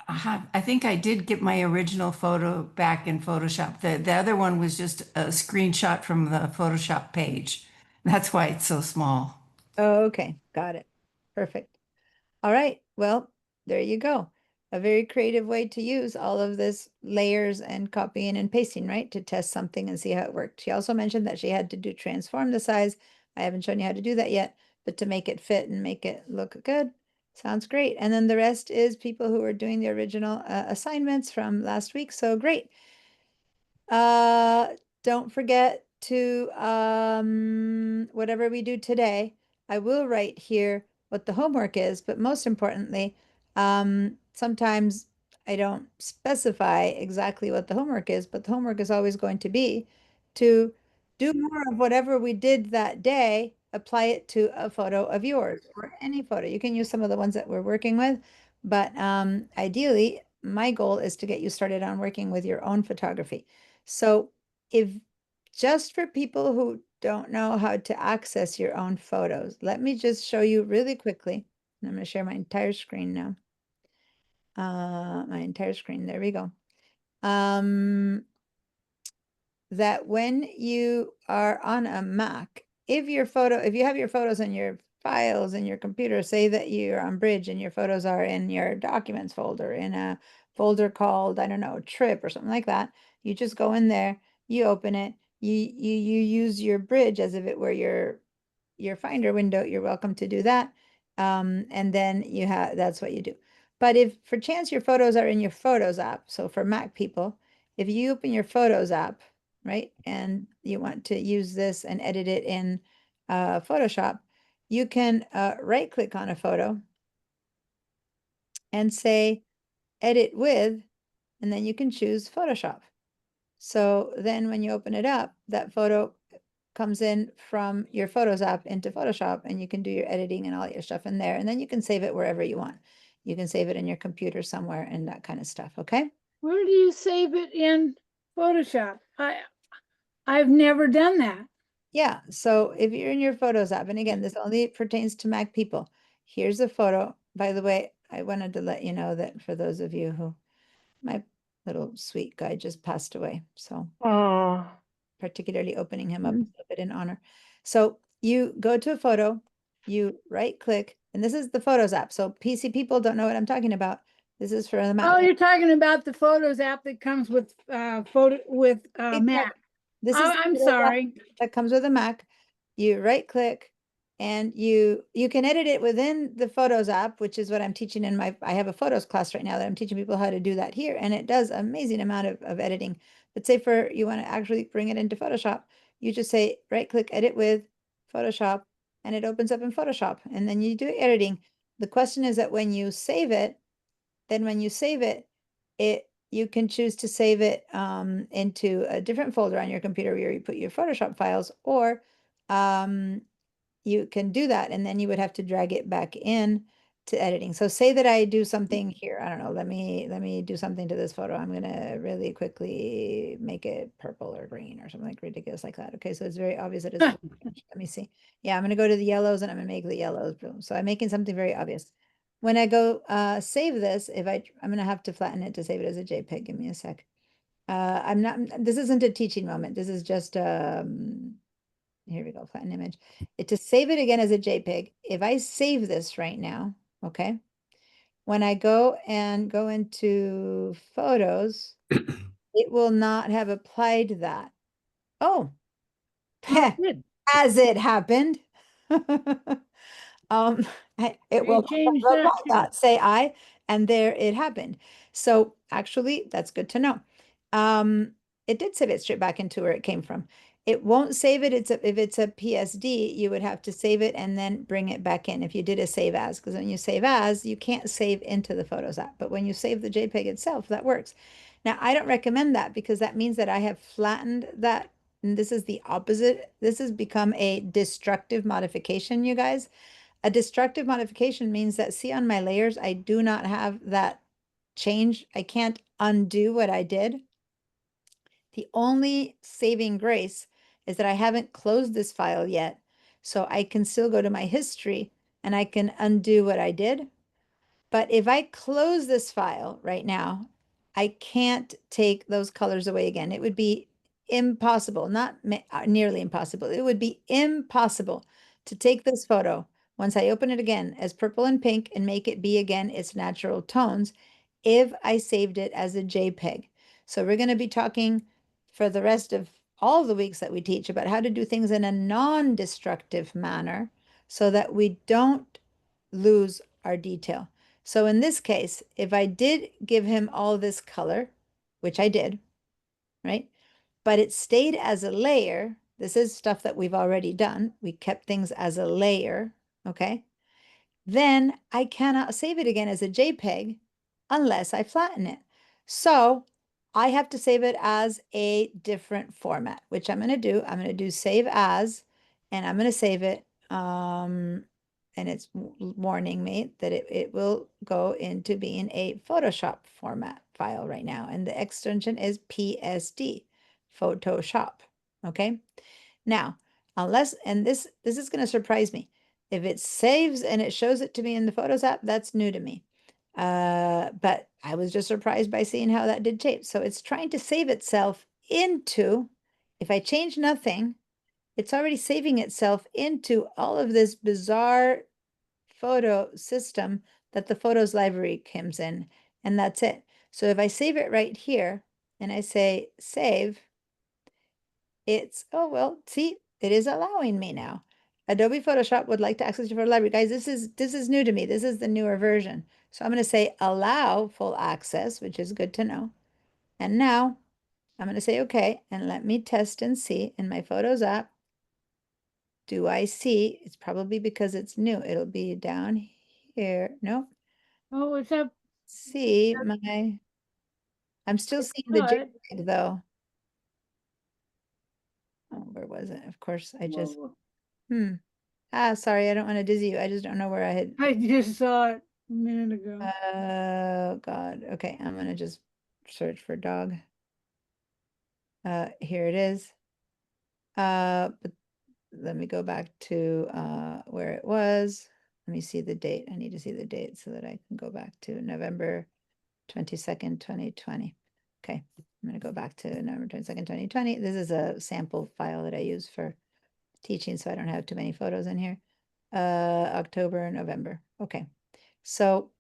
I think I did get my original photo back in Photoshop. The other one was just a screenshot from the Photoshop page. That's why it's so small. Oh, okay, got it. Perfect. All right, well, there you go. A very creative way to use all of this layers and copying and pasting, right? To test something and see how it worked. She also mentioned that she had to transform the size. I haven't shown you how to do that yet, but to make it fit and make it look good. Sounds great. And then the rest is people who are doing the original assignments from last week. So great. Don't forget to, whatever we do today, I will write here what the homework is, but most importantly, sometimes I don't specify exactly what the homework is, but the homework is always going to be to do more of whatever we did that day, apply it to a photo of yours or any photo. You can use some of the ones that we're working with, but ideally, my goal is to get you started on working with your own photography. So if just for people who don't know how to access your own photos, let me just show you really quickly. I'm going to share my entire screen now. My entire screen. There we go. That when you are on a Mac, if you have your photos in your files in your computer, say that you're on Bridge and your photos are in your documents folder, in a folder called, I don't know, trip or something like that, you just go in there, you open it, you use your Bridge as if it were your Finder window. You're welcome to do that. And then that's what you do. But if for chance your photos are in your Photos app, so for Mac people, if you open your Photos app, right, and you want to use this and edit it in Photoshop, you can right click on a photo and say edit with, and then you can choose Photoshop. So then when you open it up, that photo comes in from your Photos app into Photoshop, and you can do your editing and all your stuff in there. And then you can save it wherever you want. You can save it in your computer somewhere and that kind of stuff. Okay. Where do you save it in Photoshop? I've never done that. Yeah. So if you're in your Photos app, and again, this only pertains to Mac people. Here's a photo. By the way, I wanted to let you know that for those of you who, my little sweet guy just passed away. So Oh, particularly opening him up a little bit in honor. So you go to a photo, you right click, and this is the Photos app. So PC people don't know what I'm talking about. This is for the Mac. oh, you're talking about the Photos app that comes with Mac. This is the I'm Photos app sorry. that comes with a Mac. You right click and you can edit it within the Photos app, which is what I'm teaching in I have a photos class right now that I'm teaching people how to do that here. And it does amazing amount of editing. But say for you want to actually bring it into Photoshop, you just say right click, edit with Photoshop, and it opens up in Photoshop. And then you do editing. The question is that when you save it, you can choose to save it into a different folder on your computer where you put your Photoshop files, or you can do that, and then you would have to drag it back in to editing. So say that I do something here. I don't know. Let me do something to this photo. I'm gonna really quickly make it purple or green or something like ridiculous like that. Okay, so it's very obvious that it's let me see. Yeah, I'm gonna go to the yellows and I'm gonna make the yellows blue. So I'm making something very obvious. When I go save this, I'm gonna have to flatten it to save it as a JPEG. Give me a sec. This isn't a teaching moment. This is just here we go, flatten image. To save it again as a JPEG, if I save this right now, okay, when I go into photos, it will not have applied that. Oh, Good. as it happened. It will change not that apply that, say I, and there it happened. So actually, that's good to know. It did save it straight back into where it came from. It won't save it. If it's a PSD, you would have to save it and then bring it back in if you did a save as, because when you save as, you can't save into the Photos app. But when you save the JPEG itself, that works. Now, I don't recommend that because that means that I have flattened that. And this is the opposite. This has become a destructive modification, you guys. A destructive modification means that, see on my layers, I do not have that change. I can't undo what I did. The only saving grace is that I haven't closed this file yet. So I can still go to my history and I can undo what I did. But if I close this file right now, I can't take those colors away again. It would be impossible, not nearly impossible. It would be impossible to take this photo once I open it again as purple and pink and make it be again its natural tones if I saved it as a JPEG. So we're going to be talking for the rest of all the weeks that we teach about how to do things in a non-destructive manner so that we don't lose our detail. So in this case, if I did give him all this color, which I did, right? But it stayed as a layer. This is stuff that we've already done. We kept things as a layer, okay? Then I cannot save it again as a JPEG unless I flatten it. So I have to save it as a different format, which I'm going to do. I'm going to do save as, and I'm going to save it. And it's warning me that it will go into being a Photoshop format file right now. And the extension is PSD, Photoshop. Okay. Now, unless, and this is going to surprise me. If it saves and it shows it to me in the Photos app, that's new to me. But I was just surprised by seeing how that did change. So it's trying to save itself into, if I change nothing, it's already saving itself into all of this bizarre photo system that the Photos library comes in, and that's it. So if I save it right here and I say save, it's, oh, well, see, it is allowing me now. Adobe Photoshop would like to access your photo library. Guys, this is new to me. This is the newer version. So I'm going to say allow full access, which is good to know. And now I'm going to say okay, and let me test and see in my Photos app. Do I see? It's probably because it's new. It'll be down here. No, Oh, it's up. see my, I'm still seeing the got it. JPEG though. Oh, where was it? Of course, I just, Whoa, sorry, I don't want to dizzy you. I just don't know where I had. I just saw it a minute ago. Oh God. Okay, I'm gonna just search for dog. Here it is. But let me go back to where it was. Let me see the date. I need to see the date so that I can go back to November 22nd, 2020. Okay, I'm gonna go back to November 22nd, 2020. This is a sample file that I use for teaching, so I don't have too many photos in here. October, November. Okay, so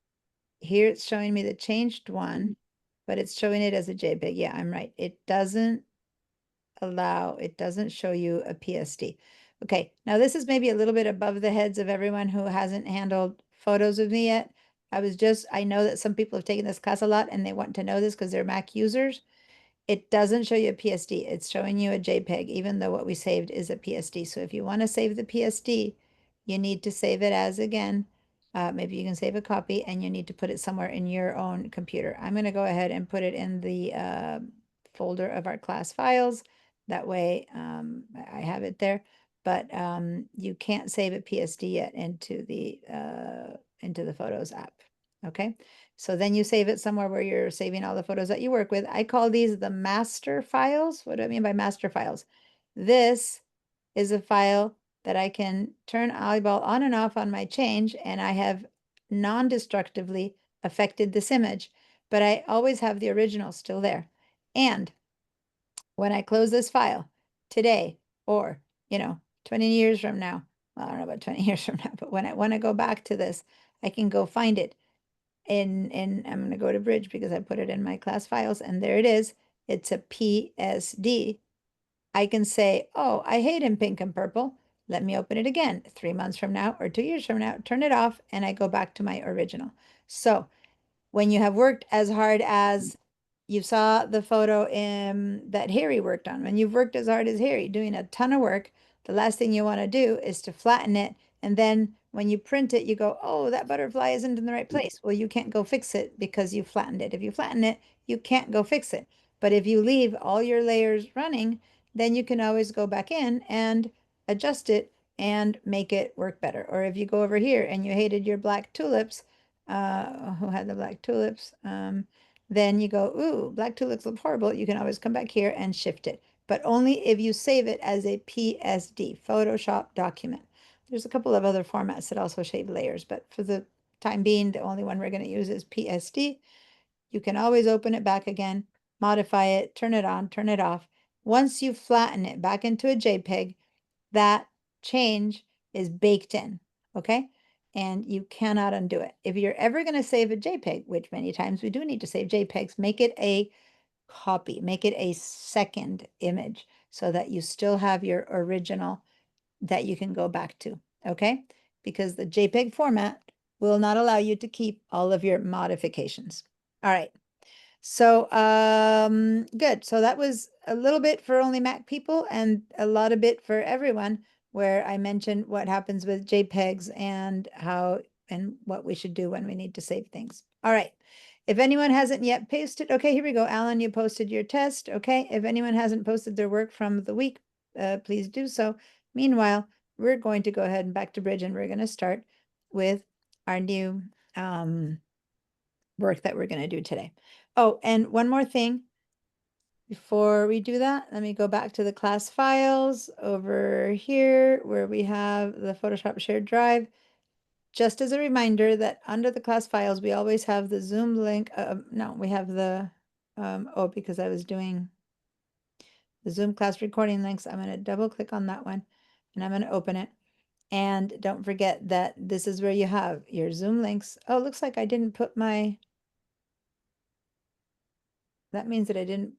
here it's showing me the changed one, but it's showing it as a JPEG. Yeah, I'm right. It doesn't show you a PSD. Okay, now this is maybe a little bit above the heads of everyone who hasn't handled photos with me yet. I know that some people have taken this class a lot and they want to know this because they're Mac users. It doesn't show you a PSD. It's showing you a JPEG, even though what we saved is a PSD. So if you want to save the PSD, you need to save it as, again, maybe you can save a copy and you need to put it somewhere in your own computer. I'm going to go ahead and put it in the folder of our class files. That way I have it there, but you can't save a PSD yet into the Photos app. Okay. So then you save it somewhere where you're saving all the photos that you work with. I call these the master files. What do I mean by master files? This is a file that I can turn eyeball on and off on my change, and I have non-destructively affected this image, but I always have the original still there. And when I close this file today, or, 20 years from now, well, I don't know about 20 years from now, but when I want to go back to this, I can go find it in I'm going to go to Bridge because I put it in my class files, and there it is. It's a PSD. I can say, oh, I hate in pink and purple. Let me open it again 3 months from now or 2 years from now, turn it off, and I go back to my original. So when you have worked as hard as you saw the photo that Harry worked on, when you've worked as hard as Harry doing a ton of work, the last thing you want to do is to flatten it. And then when you print it, you go, oh, that butterfly isn't in the right place. Well, you can't go fix it because you flattened it. If you flatten it, you can't go fix it. But if you leave all your layers running, then you can always go back in and adjust it and make it work better. Or if you go over here and you hated your black tulips, who had the black tulips, then you go, ooh, black tulips look horrible. You can always come back here and shift it, but only if you save it as a PSD, Photoshop document. There's a couple of other formats that also save layers, but for the time being, the only one we're going to use is PSD. You can always open it back again, modify it, turn it on, turn it off. Once you flatten it back into a JPEG, that change is baked in, okay? And you cannot undo it. If you're ever going to save a JPEG, which many times we do need to save JPEGs, make it a copy, make it a second image so that you still have your original that you can go back to, okay? Because the JPEG format will not allow you to keep all of your modifications. All right. So good. So that was a little bit for only Mac people and a lot of bit for everyone, where I mentioned what happens with JPEGs and how and what we should do when we need to save things. All right. If anyone hasn't yet posted, okay, here we go. Alan, you posted your test. Okay, if anyone hasn't posted their work from the week, please do so. Meanwhile, we're going to go ahead and back to Bridge, and we're going to start with our new work that we're going to do today. Oh, and one more thing. Before we do that, let me go back to the class files over here where we have the Photoshop shared drive. Just as a reminder that under the class files, we always have the Zoom link. No, we have the, oh, because I was doing the Zoom class recording links. I'm going to double click on that one and I'm going to open it. And don't forget that this is where you have your Zoom links. Oh, it looks like I didn't put my, that means that I didn't,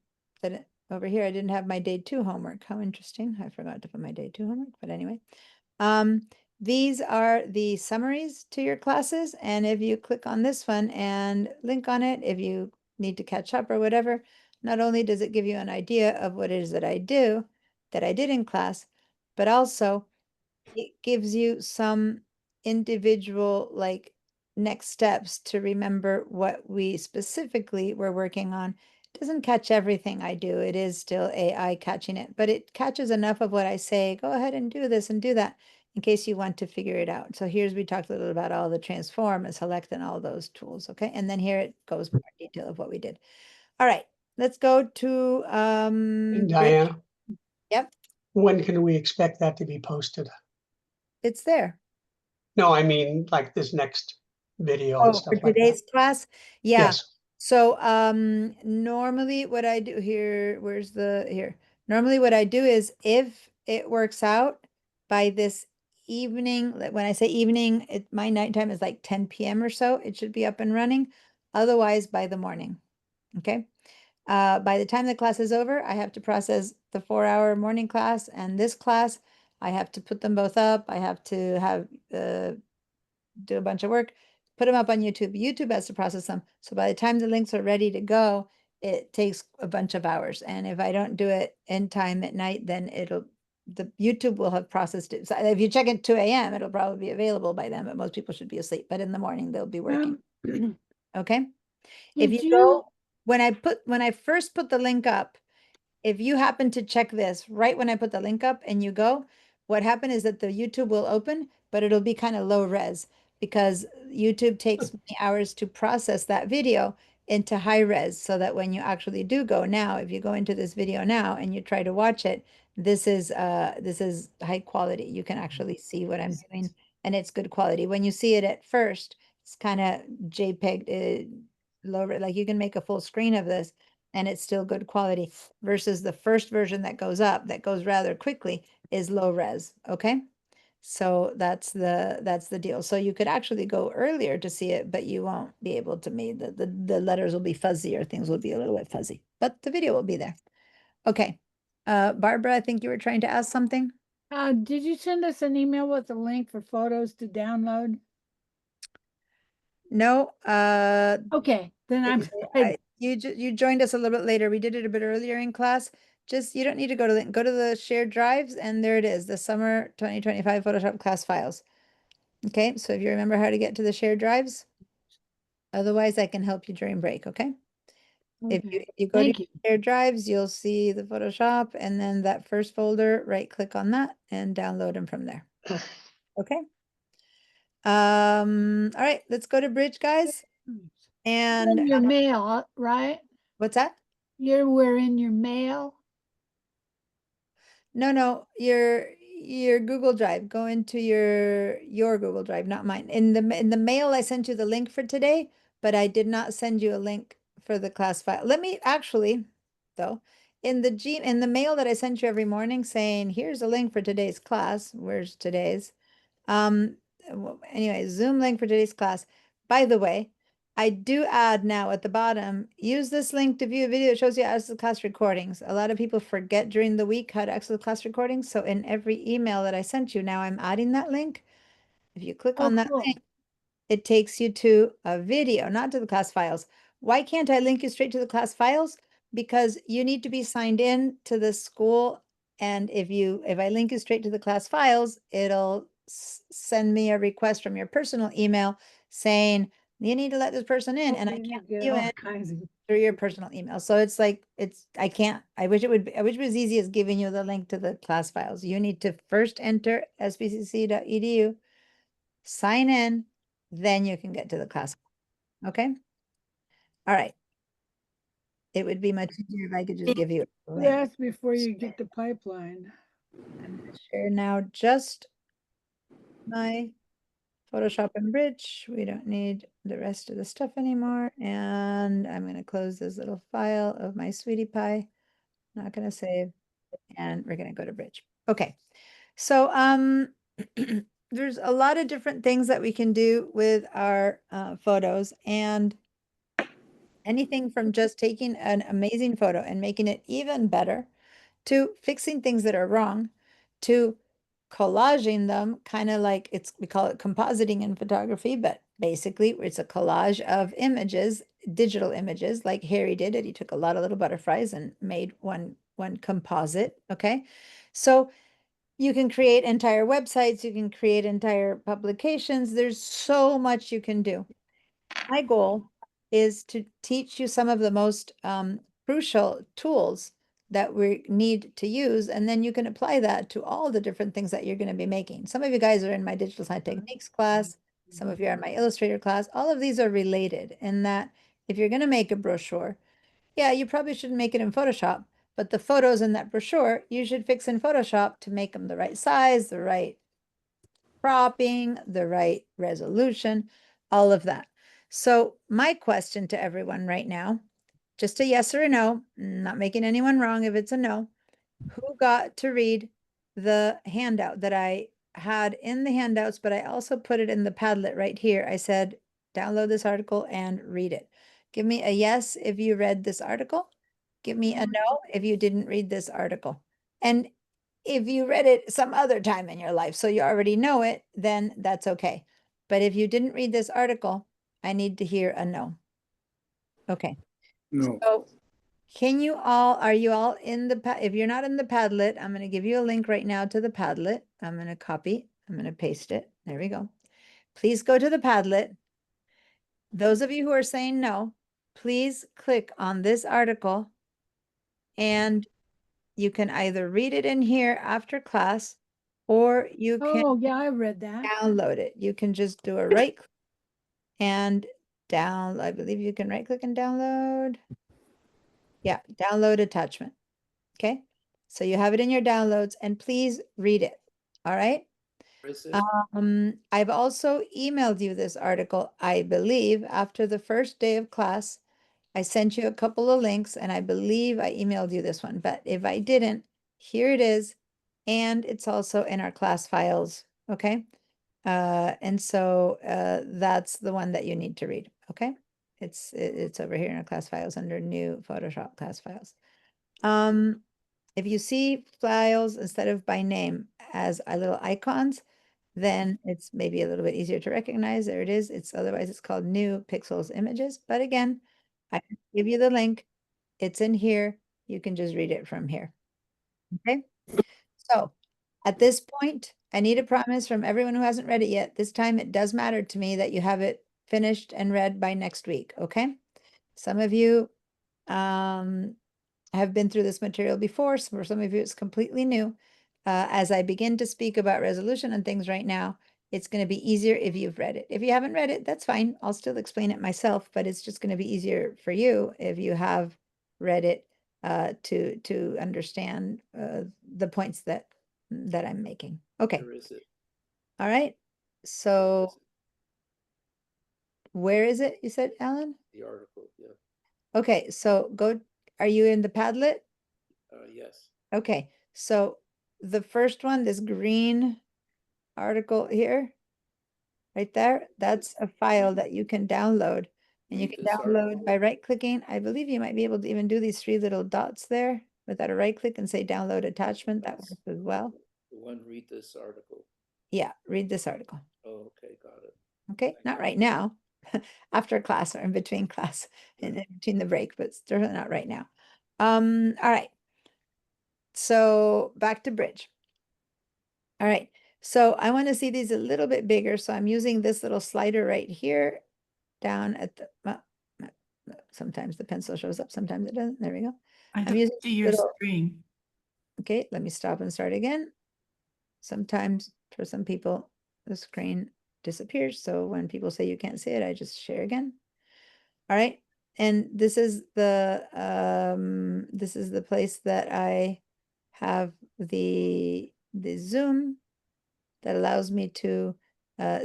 over here, I didn't have my day 2 homework. How interesting. I forgot to put my day 2 homework, but anyway. These are the summaries to your classes. And if you click on this one and link on it, if you need to catch up or whatever, not only does it give you an idea of what it is that I did in class, but also it gives you some individual like next steps to remember what we specifically were working on. It doesn't catch everything I do. It is still AI catching it, but it catches enough of what I say. Go ahead and do this and do that in case you want to figure it out. So we talked a little about all the transform and select and all those tools. Okay. And then here it goes more detail of what we did. All right, let's go to Bridge. Diana, Yep, when can we expect that to be posted? it's there. No, I mean, like this next video Oh, and for stuff like that. today's class? Yeah. Yes, So normally what I do here, Normally what I do is if it works out by this evening, when I say evening, my nighttime is like 10 p.m. or so, it should be up and running. Otherwise by the morning. Okay. By the time the class is over, I have to process the 4-hour morning class and this class. I have to put them both up. I have to have do a bunch of work, put them up on YouTube. YouTube has to process them. So by the time the links are ready to go, it takes a bunch of hours. And if I don't do it in time at night, then the YouTube will have processed it. So if you check at 2 a.m., it'll probably be available by then, but most people should be asleep. But in the morning, they'll be working. Okay. If Did you you, go, when I first put the link up, if you happen to check this right when I put the link up and you go, what happened is that the YouTube will open, but it'll be kind of low res because YouTube takes many hours to process that video into high res so that when you actually do go now, if you go into this video now and you try to watch it, this is high quality. You can actually see what I'm doing and it's good quality. When you see it at first, it's kind of JPEG low, like you can make a full screen of this and it's still good quality versus the first version that goes up that goes rather quickly is low res. Okay. So that's the deal. So you could actually go earlier to see it, but you won't be able to make the letters will be fuzzy or things will be a little bit fuzzy, but the video will be there. Okay. Barbara, I think you were trying to ask something. did you send us an email with a link for photos to download? No, Okay, then I'm good. you joined us a little bit later. We did it a bit earlier in class. Just you don't need to go to the shared drives and there it is, the summer 2025 Photoshop class files. Okay, so if you remember how to get to the shared drives, otherwise I can help you during break, okay? If Okay, you go to thank you. shared drives, you'll see the Photoshop and then that first folder, right click on that and download them from there. Okay. All right, let's go to Bridge, guys. And In your mail, right? what's that? We're in your mail. No, your Google Drive. Go into your Google Drive, not mine. In the mail, I sent you the link for today, but I did not send you a link for the class file. Let me actually, though, in the mail that I sent you every morning saying, here's a link for today's class. Where's today's? Anyway, Zoom link for today's class. By the way, I do add now at the bottom, use this link to view a video that shows you how to access the class recordings. A lot of people forget during the week how to access the class recordings. So in every email that I sent you, now I'm adding that link. If you click on that Cool. link, it takes you to a video, not to the class files. Why can't I link you straight to the class files? Because you need to be signed in to the school. And if I link you straight to the class files, it'll send me a request from your personal email saying, You need to let this person in, Oh, and I you can't get let you all in kinds of. through your personal email. So it's like, I can't, I wish it would be, I wish it was easy as giving you the link to the class files. You need to first enter sbcc.edu, sign in, then you can get to the class. Okay? All right. It would be much easier if I could just give you a link. That's before you get the pipeline. I'm gonna share now just my Photoshop and Bridge. We don't need the rest of the stuff anymore. And I'm gonna close this little file of my sweetie pie. Not gonna save, and we're gonna go to Bridge. Okay, so there's a lot of different things that we can do with our photos, and anything from just taking an amazing photo and making it even better, to fixing things that are wrong, to collaging them, kind of like we call it compositing in photography, but basically it's a collage of images, digital images, like Harry did it. He took a lot of little butterflies and made one composite. Okay. So you can create entire websites, you can create entire publications. There's so much you can do. My goal is to teach you some of the most crucial tools that we need to use, and then you can apply that to all the different things that you're going to be making. Some of you guys are in my digital sign techniques class, some of you are in my Illustrator class. All of these are related in that if you're going to make a brochure, yeah, you probably shouldn't make it in Photoshop, but the photos in that brochure, you should fix in Photoshop to make them the right size, the right cropping, the right resolution, all of that. So my question to everyone right now, just a yes or a no, not making anyone wrong if it's a no, who got to read the handout that I had in the handouts, but I also put it in the Padlet right here. I said, download this article and read it. Give me a yes if you read this article. Give me a no if you didn't read this article. And if you read it some other time in your life, so you already know it, then that's okay. But if you didn't read this article, I need to hear a no. Okay. No. So can you all, are you all in the, if you're not in the Padlet, I'm going to give you a link right now to the Padlet. I'm going to copy, I'm going to paste it. There we go. Please go to the Padlet. Those of you who are saying no, please click on this article, and you can either read it in here after class, or you can Oh, yeah, I read that. download it. You can just do a right click and down, I believe you can right click and download. Yeah, download attachment. Okay. So you have it in your downloads, and please read it. All right. I've also emailed you this article, I believe, after the first day of class. I sent you a couple of links, and I believe I emailed you this one, but if I didn't, here it is. And it's also in our class files. Okay. And so that's the one that you need to read. Okay. It's over here in our class files under new Photoshop class files. If you see files instead of by name as little icons, then it's maybe a little bit easier to recognize. There it is. Otherwise it's called new pixels images. But again, I give you the link. It's in here. You can just read it from here. Okay. So at this point, I need a promise from everyone who hasn't read it yet. This time it does matter to me that you have it finished and read by next week. Okay. Some of you have been through this material before. So for some of you, it's completely new. As I begin to speak about resolution and things right now, it's going to be easier if you've read it. If you haven't read it, that's fine. I'll still explain it myself, but it's just going to be easier for you if you have read it to understand the points that I'm making. Okay. Where is it? All right. So where is it? You said, Alan? The article, yeah. Okay, so are you in the Padlet? Yes. Okay, so the first one, this green article here, right there, that's a file that you can download. And you Read can this download article. by right-clicking. I believe you might be able to even do these 3 little dots there without a right-click and say download attachment. That That's- works as well. The one, read this article. Yeah, read this article. Oh, okay, got it. Okay, not right now, after class or in between class, in between the break, but certainly not right now. All right. So back to Bridge. All right. So I want to see these a little bit bigger. So I'm using this little slider right here. down at the, sometimes the pencil shows up, sometimes it doesn't. There we go. I I'm don't using see your little- screen. Okay, let me stop and start again. Sometimes for some people, the screen disappears. So when people say you can't see it, I just share again. All right. And this is the place that I have the zoom that allows me to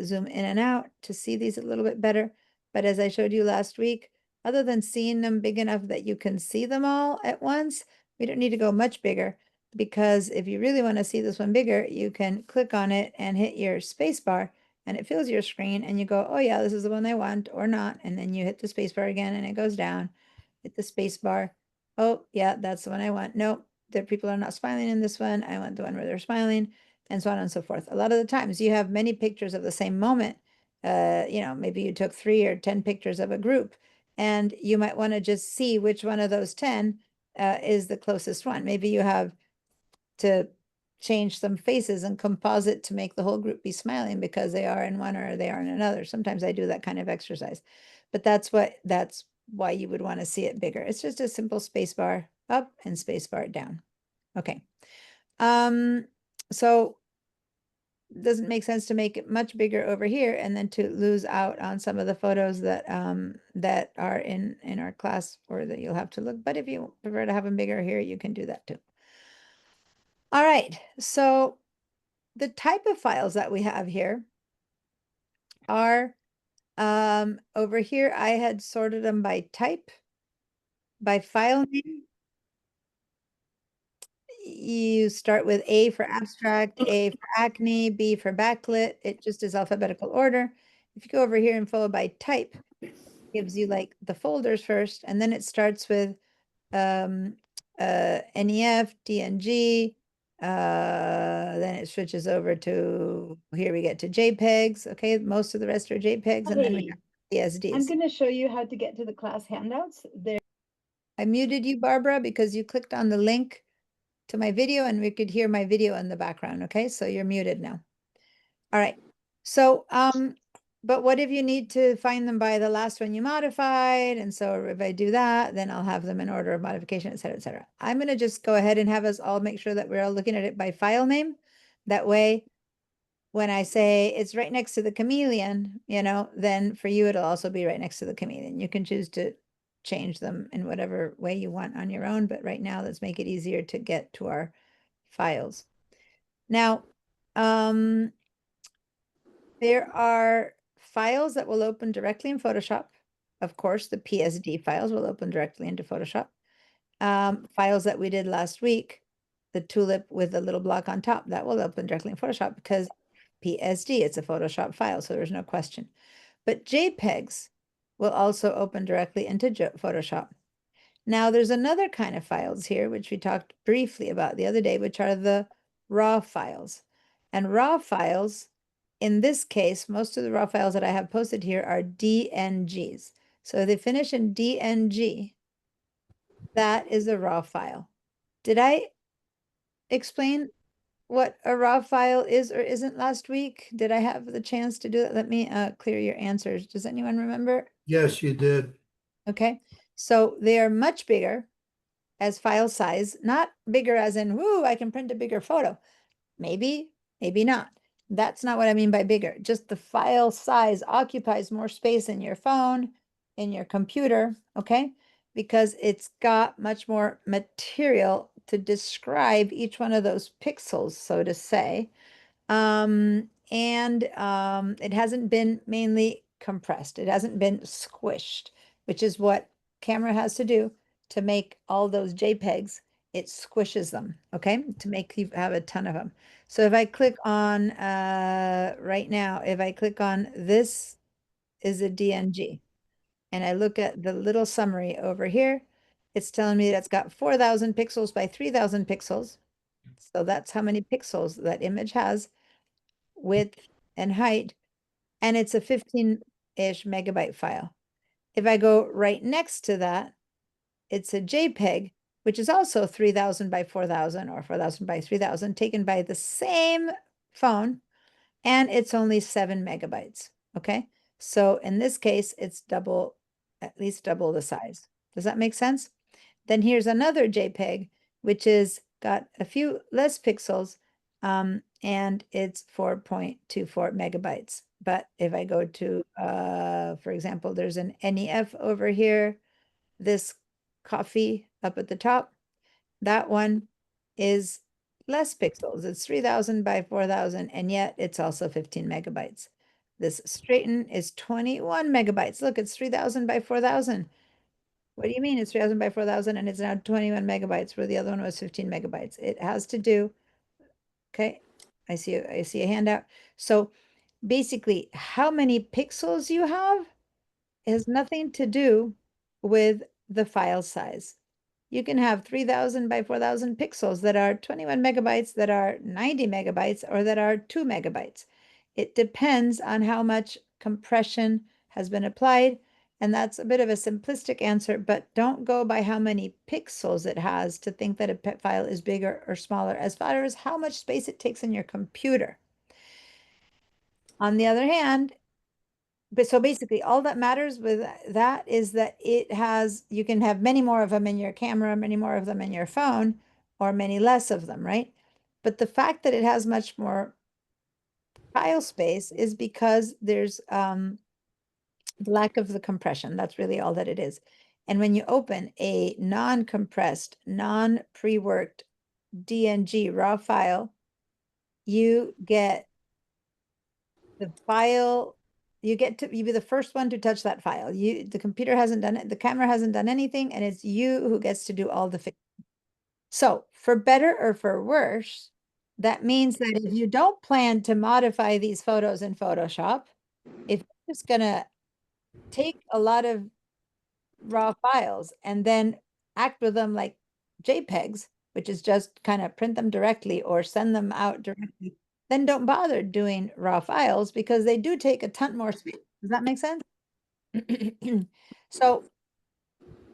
zoom in and out to see these a little bit better. But as I showed you last week, other than seeing them big enough that you can see them all at once, we don't need to go much bigger, because if you really want to see this one bigger, you can click on it and hit your space bar and it fills your screen and you go, oh yeah, this is the one I want, or not. And then you hit the space bar again and it goes down. Hit the space bar. Oh yeah, that's the one I want. Nope, the people are not smiling in this one. I want the one where they're smiling, and so on and so forth. A lot of the times you have many pictures of the same moment. Maybe you took 3 or 10 pictures of a group, and you might want to just see which one of those 10 is the closest one. Maybe you have to change some faces and composite to make the whole group be smiling because they are in one or they are in another. Sometimes I do that kind of exercise, but that's why you would want to see it bigger. It's just a simple space bar up and space bar down. Okay. So doesn't make sense to make it much bigger over here and then to lose out on some of the photos that that are in our class, or that you'll have to look. But if you prefer to have them bigger here, you can do that too. All right, so the type of files that we have here are over here. I had sorted them by type, by file name. You start with A for abstract, A for Acne, B for backlit. It just is alphabetical order. If you go over here and follow by type, it gives you like the folders first, and then it starts with NEF, DNG, then it switches over to, here we get to JPEGs. Okay, most of the rest are JPEGs, and then we have PSDs. I'm going to show you how to get to the class handouts. I muted you, Barbara, because you clicked on the link to my video and we could hear my video in the background. Okay, so you're muted now. All right. So, but what if you need to find them by the last one you modified? And so if I do that, then I'll have them in order of modification, et cetera, et cetera. I'm going to just go ahead and have us all make sure that we're all looking at it by file name. That way, when I say it's right next to the chameleon, then for you, it'll also be right next to the chameleon. You can choose to change them in whatever way you want on your own. But right now, let's make it easier to get to our files. Now, there are files that will open directly in Photoshop. Of course, the PSD files will open directly into Photoshop. Files that we did last week, the tulip with the little block on top, that will open directly in Photoshop because PSD, it's a Photoshop file, so there's no question. But JPEGs will also open directly into Photoshop. Now, there's another kind of files here, which we talked briefly about the other day, which are the RAW files. And RAW files, in this case, most of the RAW files that I have posted here are DNGs. So they finish in DNG. That is a RAW file. Did I explain what a RAW file is or isn't last week? Did I have the chance to do that? Let me clear your answers. Does anyone remember? Yes, you did. Okay, so they are much bigger as file size, not bigger as in, whoo, I can print a bigger photo. Maybe, maybe not. That's not what I mean by bigger. Just the file size occupies more space in your phone, in your computer, okay? Because it's got much more material to describe each one of those pixels, so to say. It hasn't been mainly compressed. It hasn't been squished, which is what camera has to do to make all those JPEGs. It squishes them, okay, to make you have a ton of them. So if I click on, right now, if I click on this is a DNG, and I look at the little summary over here, it's telling me that it's got 4,000 pixels by 3,000 pixels. So that's how many pixels that image has, width and height, and it's a 15-ish megabyte file. If I go right next to that, it's a JPEG, which is also 3,000 by 4,000 or 4,000 by 3,000, taken by the same phone, and it's only 7 megabytes, okay? So in this case, it's double, at least double the size. Does that make sense? Then here's another JPEG, which is got a few less pixels, and it's 4.24 megabytes. But if I go to, for example, there's an NEF over here, this coffee up at the top, that one is less pixels. It's 3000 by 4000, and yet it's also 15 megabytes. This straighten is 21 megabytes. Look, it's 3000 by 4000. What do you mean it's 3000 by 4000 and it's now 21 megabytes where the other one was 15 megabytes? It has to do, okay, I see a handout. So basically, how many pixels you have has nothing to do with the file size. You can have 3000 by 4000 pixels that are 21 megabytes, that are 90 megabytes, or that are 2 megabytes. It depends on how much compression has been applied. And that's a bit of a simplistic answer, but don't go by how many pixels it has to think that a PET file is bigger or smaller, as far as how much space it takes in your computer. On the other hand, but so basically all that matters with that is that it has, you can have many more of them in your camera, many more of them in your phone, or many less of them, right? But the fact that it has much more file space is because there's the lack of the compression. That's really all that it is. And when you open a non-compressed, non-pre-worked DNG raw file, you get the file, you get to you be the first one to touch that file. The computer hasn't done it, the camera hasn't done anything, and it's you who gets to do all the fixing. So for better or for worse, that means that if you don't plan to modify these photos in Photoshop, if you're just gonna take a lot of raw files and then act with them like JPEGs, which is just kind of print them directly or send them out directly, then don't bother doing raw files because they do take a ton more space. Does that make sense? So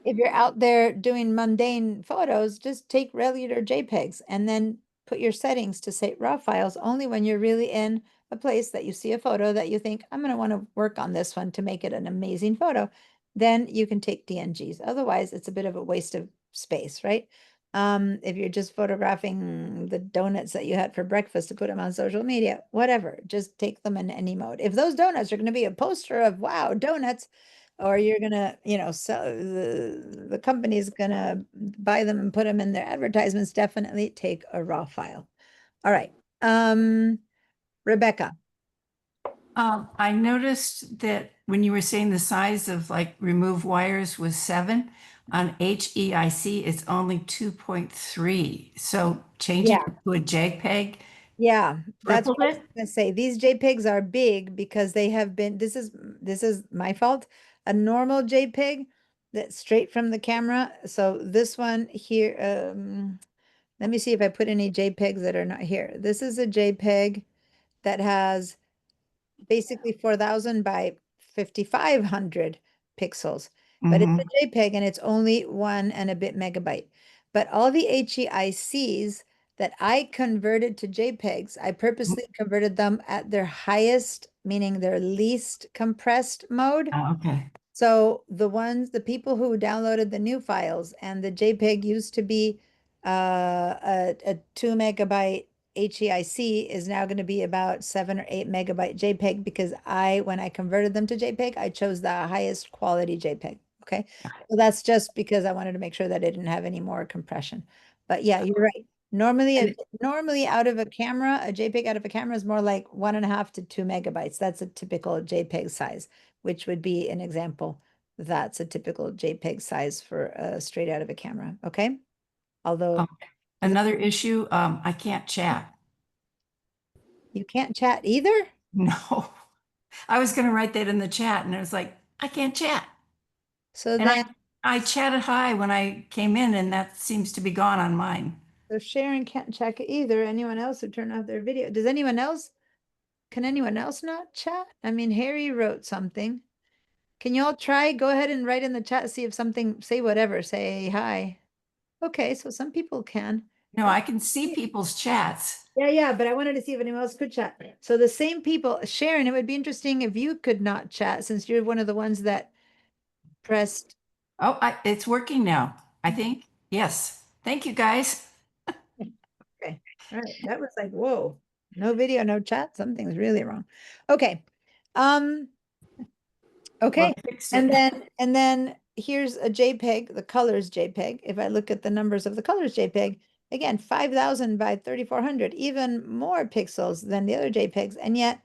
if you're out there doing mundane photos, just take regular JPEGs and then put your settings to say raw files only when you're really in a place that you see a photo that you think, I'm going to want to work on this one to make it an amazing photo. Then you can take DNGs. Otherwise, it's a bit of a waste of space, right? If you're just photographing the donuts that you had for breakfast to put them on social media, whatever, just take them in any mode. If those donuts are going to be a poster of, wow, donuts, or you're gonna, sell, the company's gonna buy them and put them in their advertisements, definitely take a raw file. All right. Rebecca. I noticed that when you were saying the size of like remove wires was 7, on HEIC, it's only 2.3. So changing Yeah. it to a JPEG. Yeah, that's tripled what I was it? gonna say. These JPEGs are big because they have been, this is my fault. A normal JPEG that's straight from the camera. So this one here, let me see if I put any JPEGs that are not here. This is a JPEG that has basically 4000 by 5500 pixels, but it's Mhm. a JPEG and it's only 1 and a bit megabyte. But all the HEICs that I converted to JPEGs, I purposely converted them at their highest, meaning their least compressed mode. Oh, okay. So the people who downloaded the new files, and the JPEG used to be a 2 megabyte HEIC is now going to be about 7 or 8 megabyte JPEG because when I converted them to JPEG, I chose the highest quality JPEG. Okay. So that's just because I wanted to make sure that it didn't have any more compression. But yeah, you're right. Normally out of a camera, a JPEG out of a camera is more like 1.5 to 2 megabytes. That's a typical JPEG size, which would be an example. That's a typical JPEG size for straight out of a camera. Okay. Although Another issue, I can't chat. you can't chat either. No. I was going to write that in the chat and I was like, I can't chat. So And then, I chatted hi when I came in and that seems to be gone on mine. so Sharon can't chat either. Anyone else who turned off their video? Does anyone else? Can anyone else not chat? I mean, Harry wrote something. Can you all try? Go ahead and write in the chat, see if something, say whatever, say hi. Okay, so some people can. No, I can see people's chats. Yeah, but I wanted to see if anyone else could chat. So the same people, Sharon, it would be interesting if you could not chat since you're one of the ones that pressed. Oh, it's working now, I think. Yes. Thank you, guys. Okay, all right, that was like, whoa, no video, no chat, something's really wrong. Okay, okay, Well, fix and it. then here's a JPEG, the colors JPEG. If I look at the numbers of the colors JPEG, again, 5,000 by 3,400, even more pixels than the other JPEGs, and yet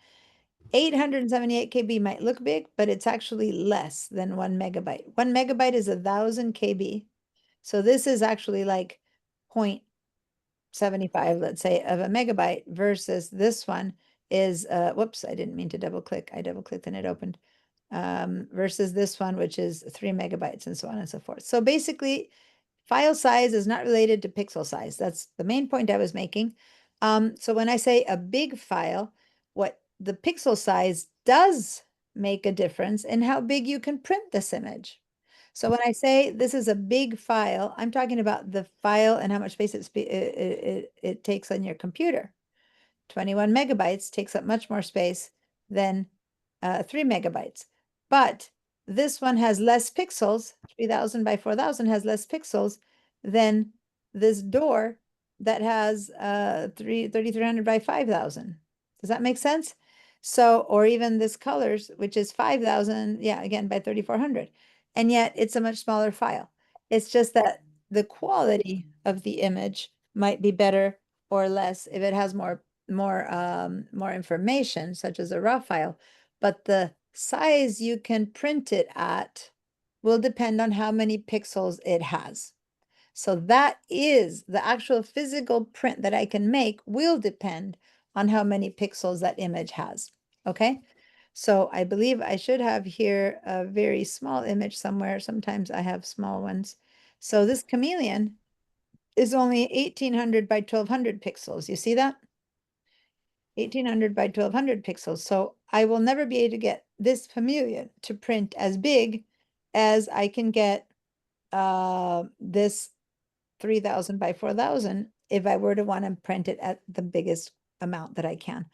878 KB might look big, but it's actually less than 1 MB. 1 MB is 1,000 KB. So this is actually like 0.75, let's say, of a megabyte versus this one is, whoops, I didn't mean to double click. I double clicked and it opened. Versus this one, which is 3 MB and so on and so forth. So basically, file size is not related to pixel size. That's the main point I was making. So when I say a big file, what the pixel size does make a difference in how big you can print this image. So when I say this is a big file, I'm talking about the file and how much space it takes on your computer. 21 megabytes takes up much more space than 3 megabytes. But this one has less pixels, 3,000 by 4,000 has less pixels than this door that has 3,300 by 5,000. Does that make sense? So, or even this colors, which is 5,000, yeah, again, by 3,400. And yet it's a much smaller file. It's just that the quality of the image might be better or less if it has more information, such as a raw file, but the size you can print it at will depend on how many pixels it has. So that is the actual physical print that I can make will depend on how many pixels that image has. Okay. So I believe I should have here a very small image somewhere. Sometimes I have small ones. So this chameleon is only 1,800 by 1,200 pixels. You see that? 1,800 by 1,200 pixels. So I will never be able to get this chameleon to print as big as I can get this 3,000 by 4,000 if I were to want to print it at the biggest amount that I can.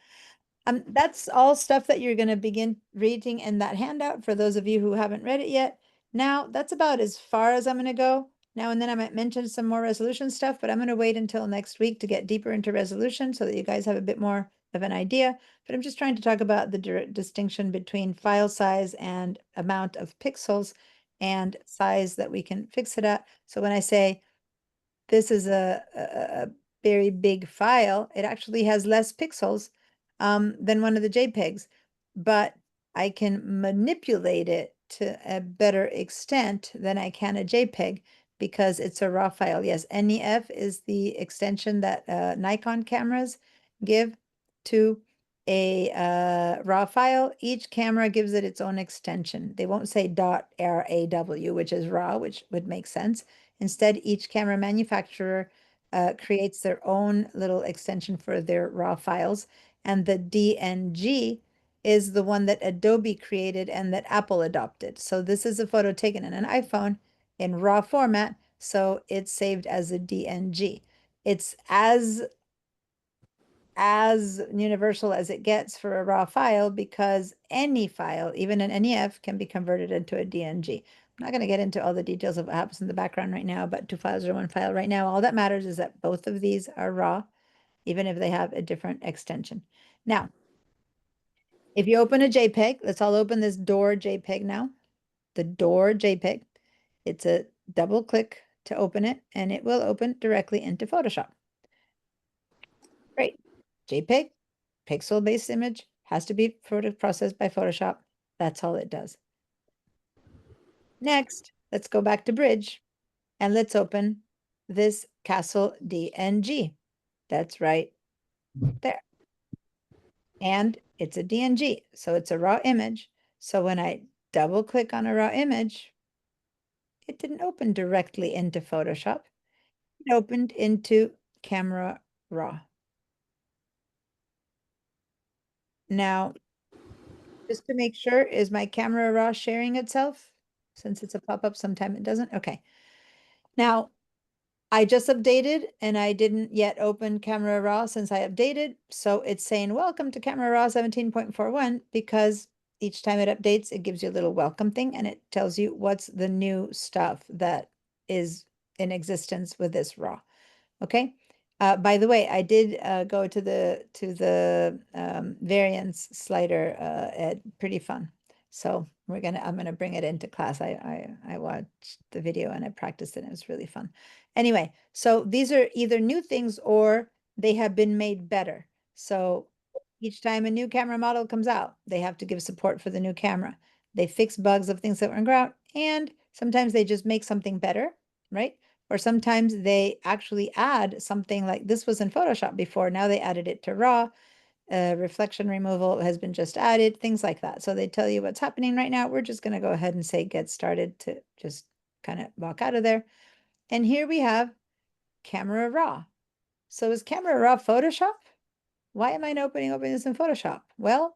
That's all stuff that you're going to begin reading in that handout for those of you who haven't read it yet. Now, that's about as far as I'm going to go. Now and then I might mention some more resolution stuff, but I'm going to wait until next week to get deeper into resolution so that you guys have a bit more of an idea. But I'm just trying to talk about the distinction between file size and amount of pixels and size that we can fix it at. So when I say this is a very big file, it actually has less pixels than one of the JPEGs, but I can manipulate it to a better extent than I can a JPEG because it's a raw file. Yes, NEF is the extension that Nikon cameras give to a raw file. Each camera gives it its own extension. They won't say .RAW, which is raw, which would make sense. Instead, each camera manufacturer creates their own little extension for their raw files. And the DNG is the one that Adobe created and that Apple adopted. So this is a photo taken in an iPhone in raw format, so it's saved as a DNG. It's as universal as it gets for a raw file because any file, even an NEF, can be converted into a DNG. I'm not going to get into all the details of what happens in the background right now, but 2 files are 1 file right now. All that matters is that both of these are raw, even if they have a different extension. Now, if you open a JPEG, let's all open this door JPEG now. The door JPEG. It's a double click to open it, and it will open directly into Photoshop. Great. JPEG, pixel-based image, has to be processed by Photoshop. That's all it does. Next, let's go back to Bridge, and let's open this Castle DNG. That's right there. And it's a DNG, so it's a raw image. So when I double click on a raw image, it didn't open directly into Photoshop. It opened into Camera Raw. Now, just to make sure, is my Camera Raw sharing itself? Since it's a pop-up, sometime it doesn't. Okay. Now, I just updated and I didn't yet open Camera Raw since I updated. So it's saying welcome to Camera Raw 17.41 because each time it updates, it gives you a little welcome thing and it tells you what's the new stuff that is in existence with this Raw. Okay. By the way, I did go to the variance slider pretty fun. So I'm gonna bring it into class. I watched the video and I practiced it and it was really fun. Anyway, so these are either new things or they have been made better. So each time a new camera model comes out, they have to give support for the new camera. They fix bugs of things that were out, and sometimes they just make something better, right? Or sometimes they actually add something like this was in Photoshop before. Now they added it to RAW. Reflection removal has been just added, things like that. So they tell you what's happening right now. We're just going to go ahead and say get started to just kind of walk out of there. And here we have Camera Raw. So is Camera Raw Photoshop? Why am I not opening this in Photoshop? Well,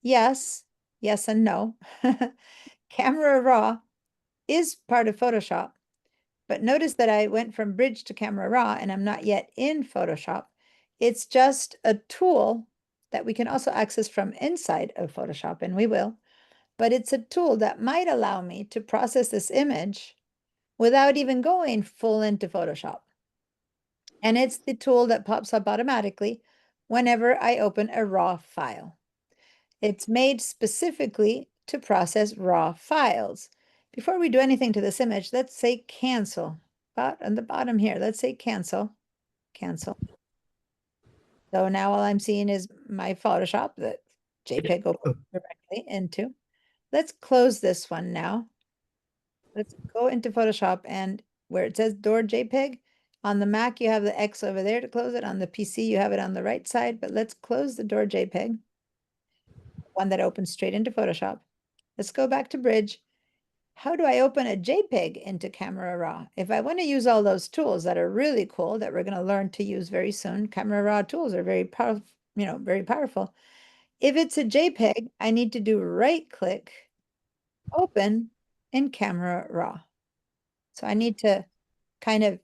yes and no. Camera Raw is part of Photoshop, but notice that I went from Bridge to Camera Raw and I'm not yet in Photoshop. It's just a tool that we can also access from inside of Photoshop, and we will, but it's a tool that might allow me to process this image without even going full into Photoshop. And it's the tool that pops up automatically whenever I open a RAW file. It's made specifically to process RAW files. Before we do anything to this image, let's say cancel. On the bottom here, let's say cancel. So now all I'm seeing is my Photoshop that JPEG opened directly into. Let's close this one now. Let's go into Photoshop, and where it says door JPEG, on the Mac, you have the X over there to close it. On the PC, you have it on the right side, but let's close the door JPEG, one that opens straight into Photoshop. Let's go back to Bridge. How do I open a JPEG into Camera Raw? If I want to use all those tools that are really cool that we're going to learn to use very soon, Camera Raw tools are very powerful, very powerful. If it's a JPEG, I need to do right click, open in Camera Raw. So I need to kind of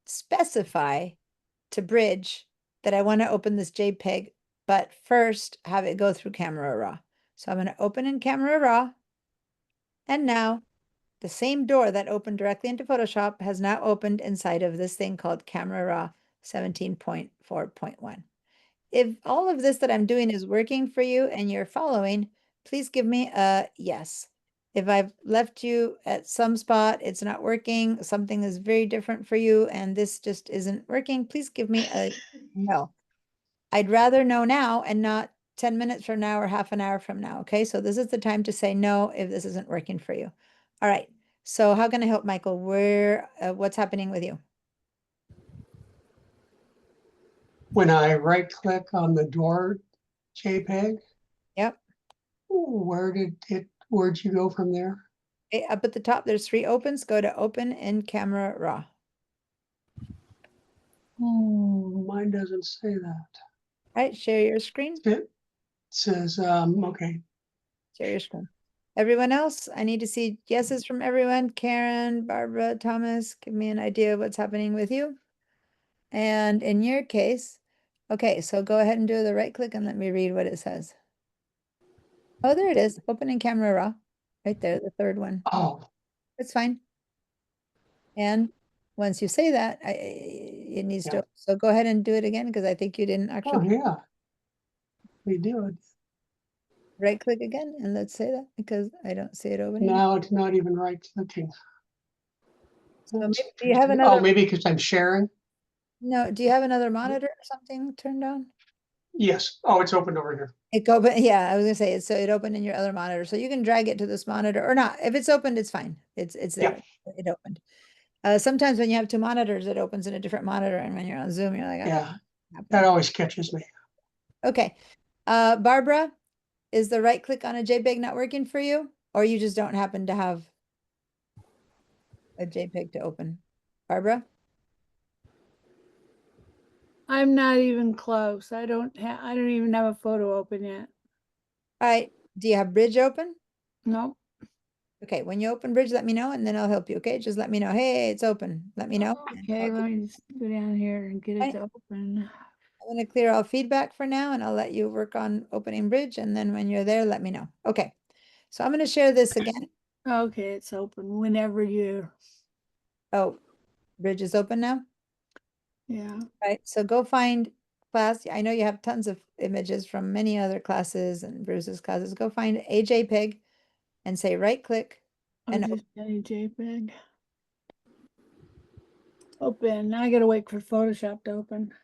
specify to Bridge that I want to open this JPEG, but first have it go through Camera Raw. So I'm going to open in Camera Raw. And now the same door that opened directly into Photoshop has now opened inside of this thing called Camera Raw 17.4.1. If all of this that I'm doing is working for you and you're following, please give me a yes. If I've left you at some spot, it's not working, something is very different for you, and this just isn't working, please give me a no. I'd rather know now and not 10 minutes from now or half an hour from now, okay? So this is the time to say no if this isn't working for you. All right, so how can I help, Michael? What's happening with you? When I right click on the door JPEG, Yep. Where'd you go from there? Okay, up at the top, there's 3 opens. Go to open in Camera Raw. Mine doesn't say that. Right, share your screen. It says, okay. Share your screen. Everyone else, I need to see yeses from everyone. Karen, Barbara, Thomas, give me an idea of what's happening with you. And in your case, okay, so go ahead and do the right click and let me read what it says. Oh, there it is. Open in Camera Raw. Right there, the third one. Oh, It's fine. And once you say that, it needs Yeah. to, so go ahead and do it again because I think you didn't oh, actually yeah. We do it. right click again and let's say that because I don't see it opening. Now it's not even right clicking. So That's maybe, do you have interesting. another, Oh, maybe because I'm sharing? no, do you have another monitor or something turned on? Yes. Oh, it's opened over here. It go, but yeah, I was gonna say, so it opened in your other monitor, so you can drag it to this monitor or not. If it's opened, it's fine. It's there. It opened. Sometimes when you have 2 monitors, it opens in a different monitor, and when you're on Zoom, you're like, "Ah, Yeah, happened." that always catches me. Okay. Barbara, is the right click on a JPEG not working for you, or you just don't happen to have a JPEG to open? Barbara? I'm not even close. I don't even have a photo open yet. All right. Do you have Bridge open? Nope. Okay, when you open Bridge, let me know and then I'll help you, okay? Just let me know, hey, it's open. Let me know. and Okay, I'll- let me just go down here and get it Right. to open. I'm gonna clear all feedback for now and I'll let you work on opening Bridge and then when you're there, let me know. Okay, so I'm gonna share this again. Okay, it's open whenever you, Oh, Bridge is open now? yeah. Right, so go find class. I know you have tons of images from many other classes and Bruce's classes. Go find a JPEG and say right click I and just got a JPEG. Open. Now I gotta wait for Photoshop to open.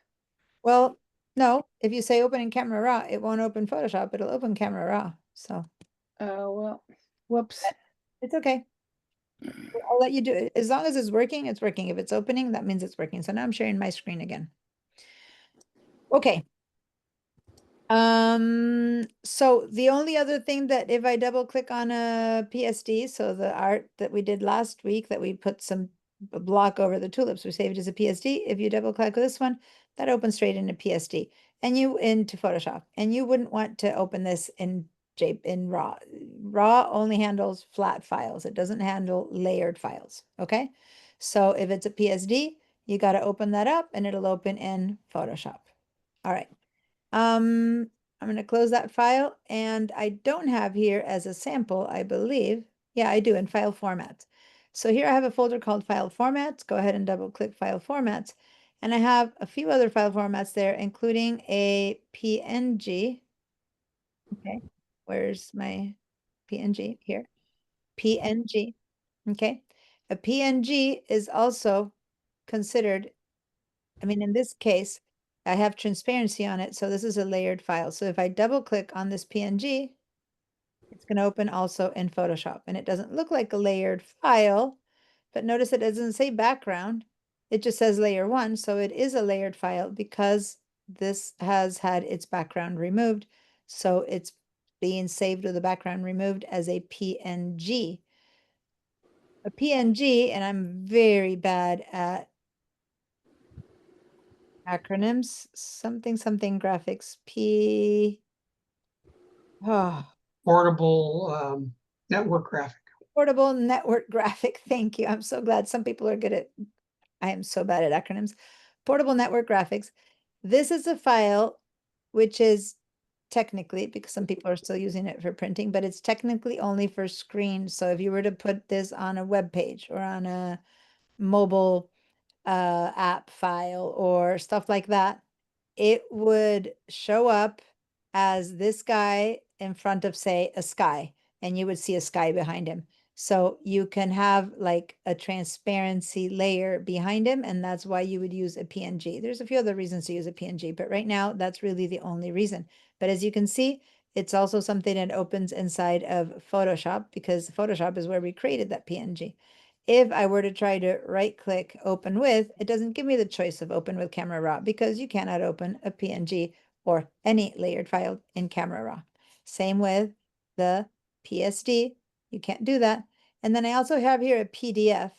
well, no, if you say open in Camera Raw, it won't open Photoshop. It'll open Camera Raw. So Oh, well, whoops. it's okay. I'll let you do it. As long as it's working, it's working. If it's opening, that means it's working. So now I'm sharing my screen again. Okay. So the only other thing that if I double click on a PSD, so the art that we did last week that we put some block over the tulips, we saved as a PSD. If you double click this one, that opens straight into PSD and you into Photoshop. And you wouldn't want to open this in RAW. RAW only handles flat files. It doesn't handle layered files. Okay. So if it's a PSD, you got to open that up and it'll open in Photoshop. All right. I'm going to close that file and I don't have here as a sample, I believe. Yeah, I do in file formats. So here I have a folder called file formats. Go ahead and double click file formats. And I have a few other file formats there, including a PNG. Okay, where's my PNG? Here, PNG. Okay, a PNG is also considered, I mean, in this case, I have transparency on it, so this is a layered file. So if I double click on this PNG, it's going to open also in Photoshop. And it doesn't look like a layered file, but notice it doesn't say background. It just says layer 1, so it is a layered file because this has had its background removed. So it's being saved with the background removed as a PNG. A PNG, and I'm very bad at acronyms, something graphics, oh, Portable network graphic. portable network graphic. Thank you. I'm so glad some people are good at, I am so bad at acronyms. Portable network graphics. This is a file which is technically, because some people are still using it for printing, but it's technically only for screen. So if you were to put this on a web page or on a mobile app file or stuff like that, it would show up as this guy in front of, say, a sky, and you would see a sky behind him. So you can have like a transparency layer behind him, and that's why you would use a PNG. There's a few other reasons to use a PNG, but right now that's really the only reason. But as you can see, it's also something that opens inside of Photoshop because Photoshop is where we created that PNG. If I were to try to right click open with, it doesn't give me the choice of open with Camera Raw because you cannot open a PNG or any layered file in Camera Raw. Same with the PSD, you can't do that. And then I also have here a PDF.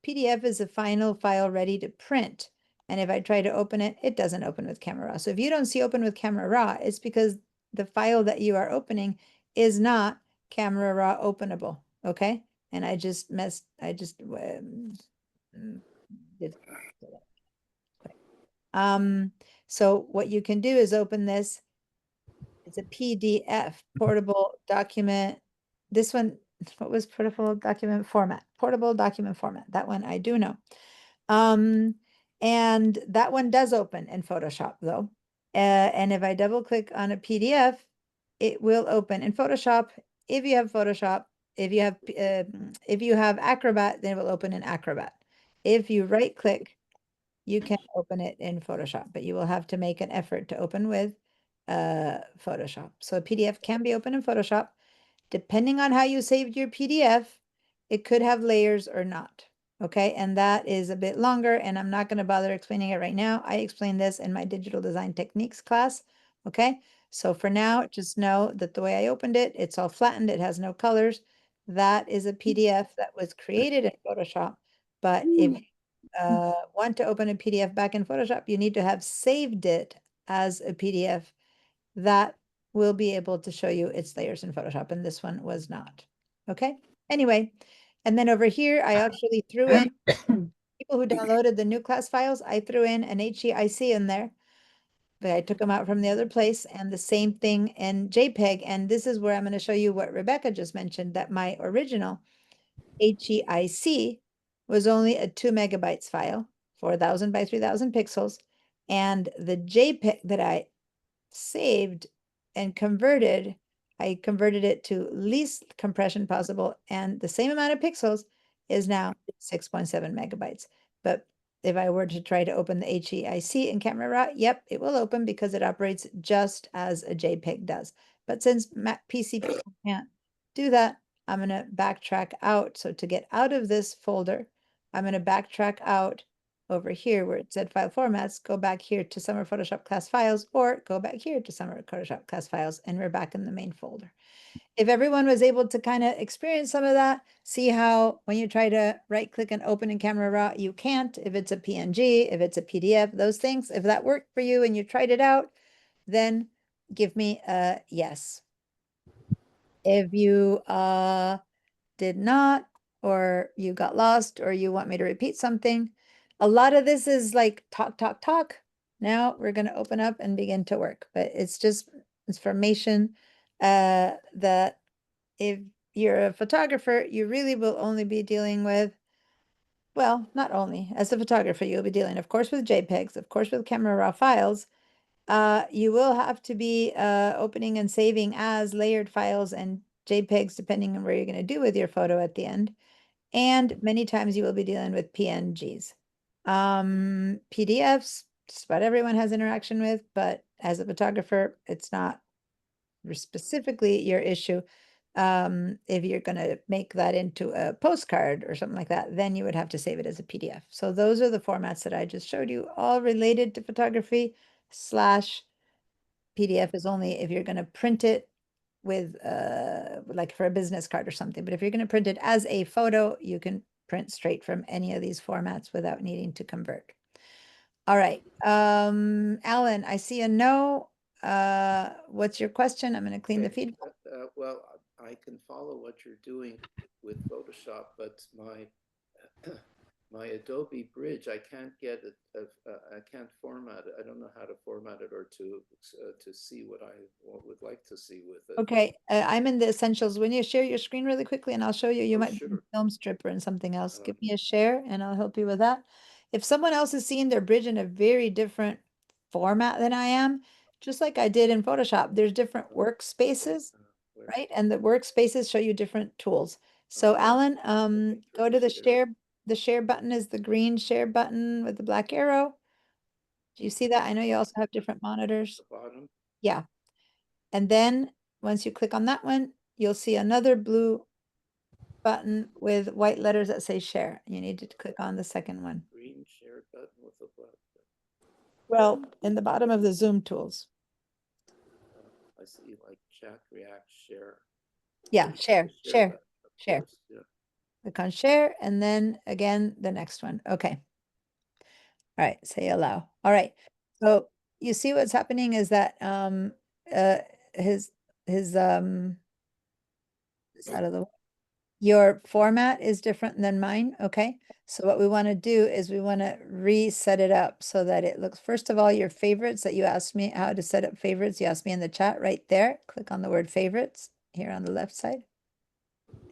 PDF is a final file ready to print. And if I try to open it, it doesn't open with Camera Raw. So if you don't see open with Camera Raw, it's because the file that you are opening is not Camera Raw openable, okay? And I just did. So what you can do is open this. It's a PDF, portable document. This one, what was portable document format? Portable document format. That one I do know. And that one does open in Photoshop though. And if I double click on a PDF, it will open in Photoshop. If you have Photoshop, if you have Acrobat, then it will open in Acrobat. If you right click, you can open it in Photoshop, but you will have to make an effort to open with Photoshop. So a PDF can be open in Photoshop. Depending on how you saved your PDF, it could have layers or not. Okay, and that is a bit longer, and I'm not going to bother explaining it right now. I explained this in my digital design techniques class. Okay, so for now, just know that the way I opened it, it's all flattened, it has no colors. That is a PDF that was created in Photoshop. But if you want to open a PDF back in Photoshop, you need to have saved it as a PDF. That will be able to show you its layers in Photoshop, and this one was not. Okay, Anyway, and then over here, I actually threw in people who downloaded the new class files, I threw in an HEIC in there. But I took them out from the other place, and the same thing in JPEG. And this is where I'm going to show you what Rebecca just mentioned, that my original HEIC was only a 2 megabytes file, 4,000 by 3,000 pixels. And the JPEG that I saved and converted, I converted it to least compression possible, and the same amount of pixels is now 6.7 megabytes. But if I were to try to open the HEIC in Camera Raw, yep, it will open because it operates just as a JPEG does. But since PC people can't do that, I'm going to backtrack out. So to get out of this folder, I'm going to backtrack out over here where it said file formats, go back here to Summer Photoshop class files, or go back here to Summer Photoshop class files, and we're back in the main folder. If everyone was able to kind of experience some of that, see how when you try to right click and open in Camera Raw, you can't, if it's a PNG, if it's a PDF, those things, if that worked for you and you tried it out, then give me a yes. If you did not, or you got lost, or you want me to repeat something, a lot of this is like talk, talk, talk. Now we're going to open up and begin to work, but it's just information that if you're a photographer, you really will only be dealing with, well, not only as a photographer, you'll be dealing, of course, with JPEGs, of course, with Camera Raw files. You will have to be opening and saving as layered files and JPEGs, depending on where you're going to do with your photo at the end. And many times you will be dealing with PNGs. PDFs, just about everyone has interaction with, but as a photographer, it's not specifically your issue. If you're going to make that into a postcard or something like that, then you would have to save it as a PDF. So those are the formats that I just showed you, all related to photography / PDF is only if you're going to print it with like for a business card or something. But if you're going to print it as a photo, you can print straight from any of these formats without needing to convert. All right. Alan, I see a no. What's your question? I'm going to clean the Okay, feedback. Well, I can follow what you're doing with Photoshop, but my my Adobe Bridge, I can't get it. I can't format it. I don't know how to format it or to see what I would like to see with it. Okay, I'm in the essentials. When you share your screen really quickly, and I'll show you, you Oh, might be in sure. Film Stripper and something else. Give me a share, and I'll help you with that. If someone else is seeing their bridge in a very different format than I am, just like I did in Photoshop, there's different workspaces, Where- right? And the workspaces show you different tools. So Okay. Alan, Looking for go to the share. share. The share button is the green share button with the black arrow. Do you see that? I know you also have different monitors. The bottom. Yeah. And then once you click on that one, you'll see another blue button with white letters that say share. You need to click on the second one. Green share button with a black. Well, in the bottom of the Zoom tools. I see, like chat, react, share. Yeah, share, share, button, of share. course, yeah. Click on share, and then again, the next one. Okay. All right, say allow. All right. So you see what's happening is that his it's out of the way. Your format is different than mine, okay? So what we want to do is we want to reset it up so that it looks, first of all, your favorites that you asked me how to set up favorites. You asked me in the chat right there. Click on the word favorites here on the left side.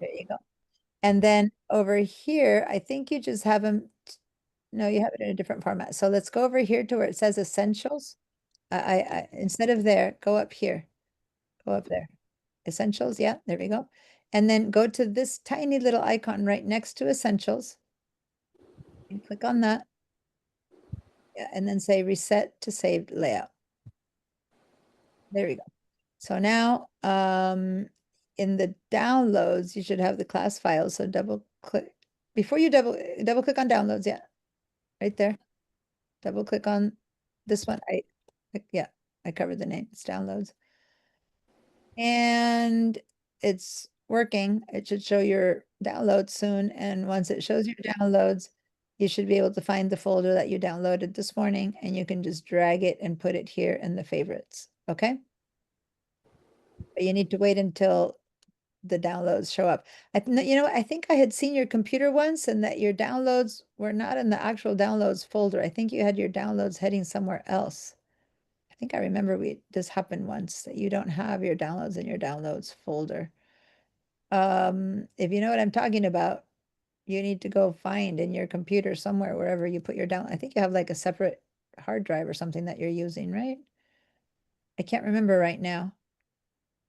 There you go. And then over here, I think you just have them. No, you have it in a different format. So let's go over here to where it says essentials. I instead of there, go up here. Go up there. Essentials, yeah, there we go. And then go to this tiny little icon right next to essentials. And click on that. Yeah, and then say reset to saved layout. There we go. So now in the downloads, you should have the class files. So double click before you double click on downloads, yeah. Right there. Double click on this one. Yeah, I covered the name. It's downloads. And it's working. It should show your downloads soon. And once it shows your downloads, you should be able to find the folder that you downloaded this morning, and you can just drag it and put it here in the favorites. Okay? But you need to wait until the downloads show up. You know what? I think I had seen your computer once and that your downloads were not in the actual downloads folder. I think you had your downloads heading somewhere else. I think I remember this happened once, that you don't have your downloads in your downloads folder. If you know what I'm talking about, you need to go find in your computer somewhere, wherever you put your down. I think you have like a separate hard drive or something that you're using, right? I can't remember right now.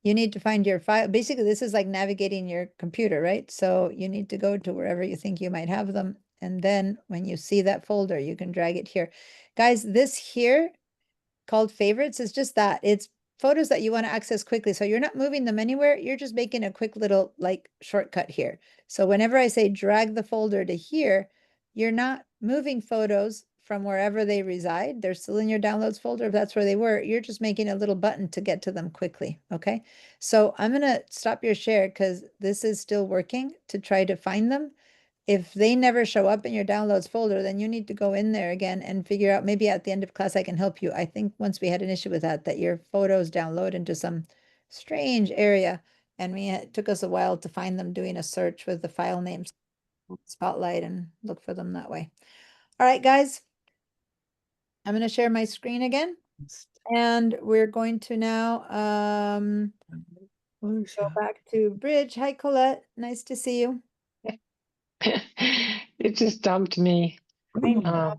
You need to find your file. Basically, this is like navigating your computer, right? So you need to go to wherever you think you might have them. And then when you see that folder, you can drag it here. Guys, this here called favorites is just that. It's photos that you want to access quickly. So you're not moving them anywhere. You're just making a quick little like shortcut here. So whenever I say drag the folder to here, you're not moving photos from wherever they reside. They're still in your downloads folder if that's where they were. You're just making a little button to get to them quickly. Okay. So I'm going to stop your share because this is still working to try to find them. If they never show up in your downloads folder, then you need to go in there again and figure out, maybe at the end of class I can help you. I think once we had an issue with that your photos download into some strange area, and it took us a while to find them doing a search with the file names, Spotlight, and look for them that way. All right, guys, I'm going to share my screen again, and we're going to now go back to Bridge. Hi, Colette. Nice to see you. It just dumped me. I know.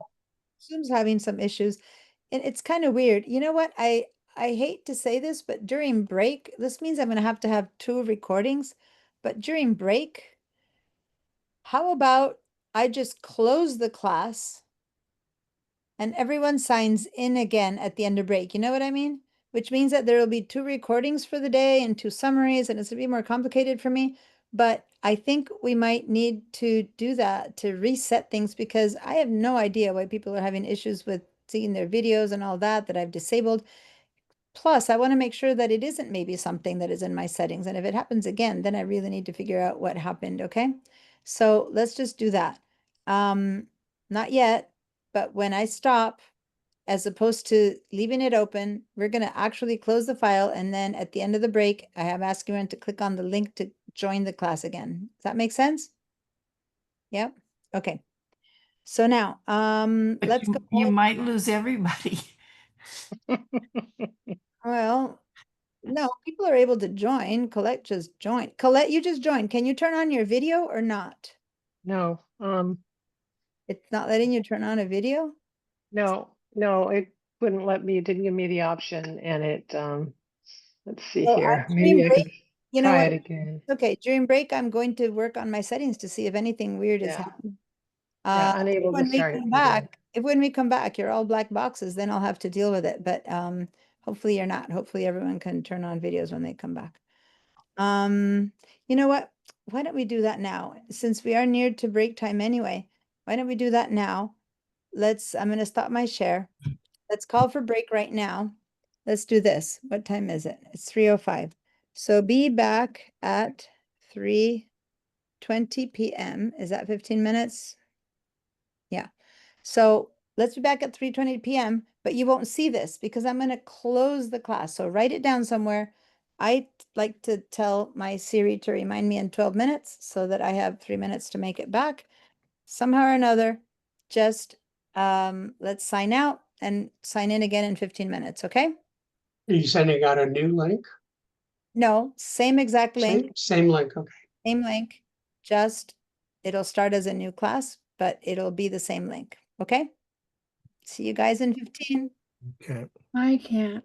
Zoom's having some issues, and it's kind of weird. You know what? I hate to say this, but during break, this means I'm going to have 2 recordings, but during break, how about I just close the class and everyone signs in again at the end of break? You know what I mean? Which means that there will be 2 recordings for the day and 2 summaries, and it's going to be more complicated for me. But I think we might need to do that to reset things, because I have no idea why people are having issues with seeing their videos and all that I've disabled. Plus, I want to make sure that it isn't maybe something that is in my settings. And if it happens again, then I really need to figure out what happened. Okay. So let's just do that. Not yet, but when I stop, as opposed to leaving it open, we're going to actually close the file. And then at the end of the break, I have asked everyone to click on the link to join the class again. Does that make sense? Yep. Okay. So now, But let's go. you might lose everybody. Well, no, people are able to join. Colette just joined. Colette, you just joined. Can you turn on your video or not? No, It's not letting you turn on a video? no, it wouldn't let me, it didn't give me the option, and it, let's see Well, here, during maybe I break, could you know try what? it again. Okay, during break, I'm going to work on my settings to see if anything weird is Yeah. happening. Yeah, unable to When we start come it back, when we come back, you're all black boxes, then I'll have to deal with it. But hopefully you're not. Hopefully everyone can turn on videos when they come back. You know what? Why don't we do that now? Since we are near to break time anyway, why don't we do that now? I'm going to stop my share. Let's call for break right now. Let's do this. What time is it? It's 3:05. So be back at 3:20 p.m. Is that 15 minutes? Yeah. So let's be back at 3:20 p.m., but you won't see this because I'm going to close the class. So write it down somewhere. I like to tell my Siri to remind me in 12 minutes so that I have 3 minutes to make it back. Somehow or another, just let's sign out and sign in again in 15 minutes, okay? Are you sending out a new link? No, same exact link, Same link, okay. same link, just it'll start as a new class, but it'll be the same link, okay? See you guys in 15. Okay. I can't.